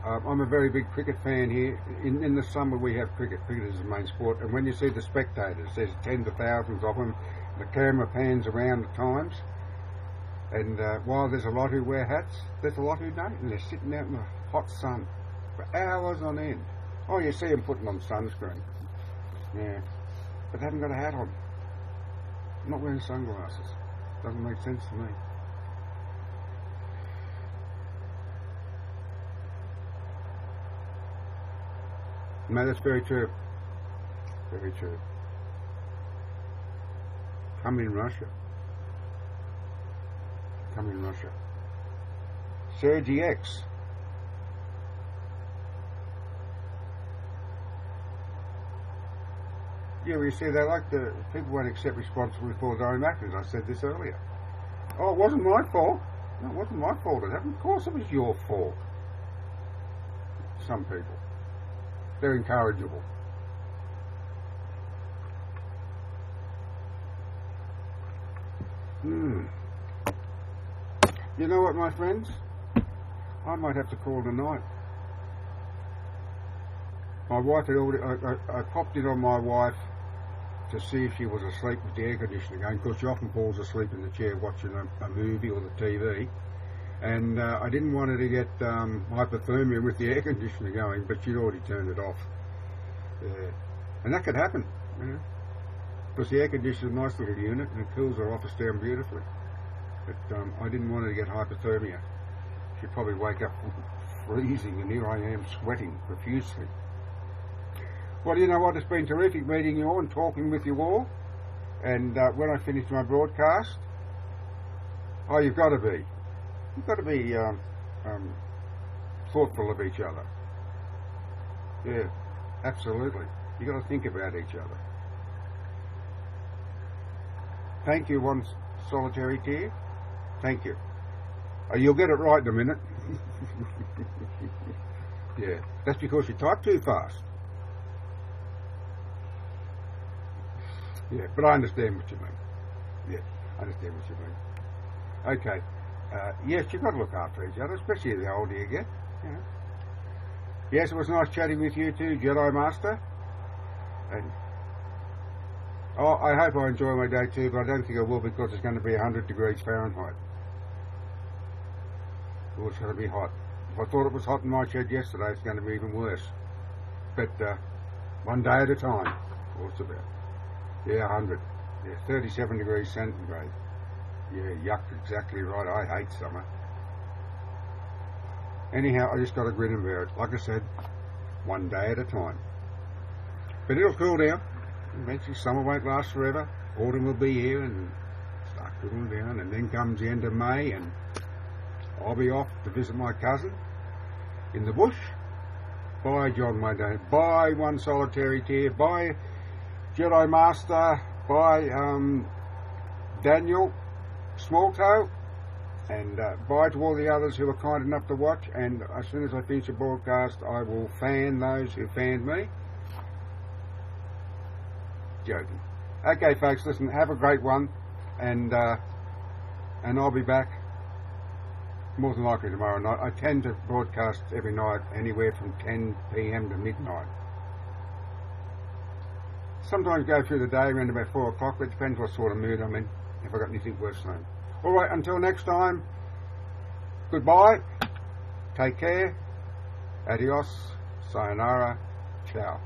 I'm a very big cricket fan here. In the summer we have cricket. Cricket is the main sport. And when you see the spectators, there's tens of thousands of them. The camera pans around at times. And while there's a lot who wear hats, there's a lot who don't. And they're sitting out in the hot sun for hours on end. Oh, you see them putting on sunscreen. Yeah. But they haven't got a hat on. I'm not wearing sunglasses. Doesn't make sense to me. No, that's very true. Very true. Come in Russia. Come in Russia. Sergey X. Yeah, well, you see, they like the people won't accept responsibility for their own actions. I said this earlier. Oh, it wasn't my fault. No, it wasn't my fault it happened. Of course it was your fault. Some people. They're incorrigible. You know what, my friends? I might have to call tonight. My wife had already... I popped in on my wife to see if she was asleep with the air conditioning going, because she often falls asleep in the chair watching a movie or the TV. And I didn't want her to get hypothermia with the air conditioner going, but she'd already turned it off. Yeah. And that could happen, you know, because the air conditioner is a nice little unit and it cools her office down beautifully. But I didn't want her to get hypothermia. She'd probably wake up freezing, and here I am sweating profusely. Well, you know what, it's been terrific meeting you all and talking with you all. And when I finish my broadcast, oh, you've got to be thoughtful of each other. Yeah, absolutely. You've got to think about each other. Thank you, one solitary tear. Thank you. You'll get it right in a minute. Yeah, that's because you type too fast. Yeah, but I understand what you mean. Yeah, I understand what you mean. Okay. Yes, you've got to look after each other, especially the older you get. You know. Yes, it was nice chatting with you too, Jedi Master. And oh, I hope I enjoy my day too, but I don't think I will, because it's going to be 100 degrees Fahrenheit. Oh, it's going to be hot. If I thought it was hot in my shed yesterday, it's going to be even worse. But One day at a time. What's about? Yeah, 100. Yeah, 37 degrees centigrade. Yeah, yuck, exactly right. I hate summer. Anyhow, I just got to grin and bear it. Like I said, one day at a time. But it'll cool down. Eventually summer won't last forever. Autumn will be here and start cooling down. And then comes the end of May and I'll be off to visit my cousin in the bush. Bye, John Mayday. Bye, One Solitary Tear. Bye, Jedi Master. Bye, Daniel Smalltoe. And bye to all the others who were kind enough to watch. And as soon as I finish the broadcast, I will fan those who fanned me. Joking. Okay, folks, listen, have a great one. And I'll be back more than likely tomorrow night. I tend to broadcast every night anywhere from 10 PM to midnight. Sometimes go through the day around about 4 o'clock, but it depends what sort of mood I'm in, if I've got anything worth saying. Alright, until next time, goodbye, take care, adios, sayonara, ciao.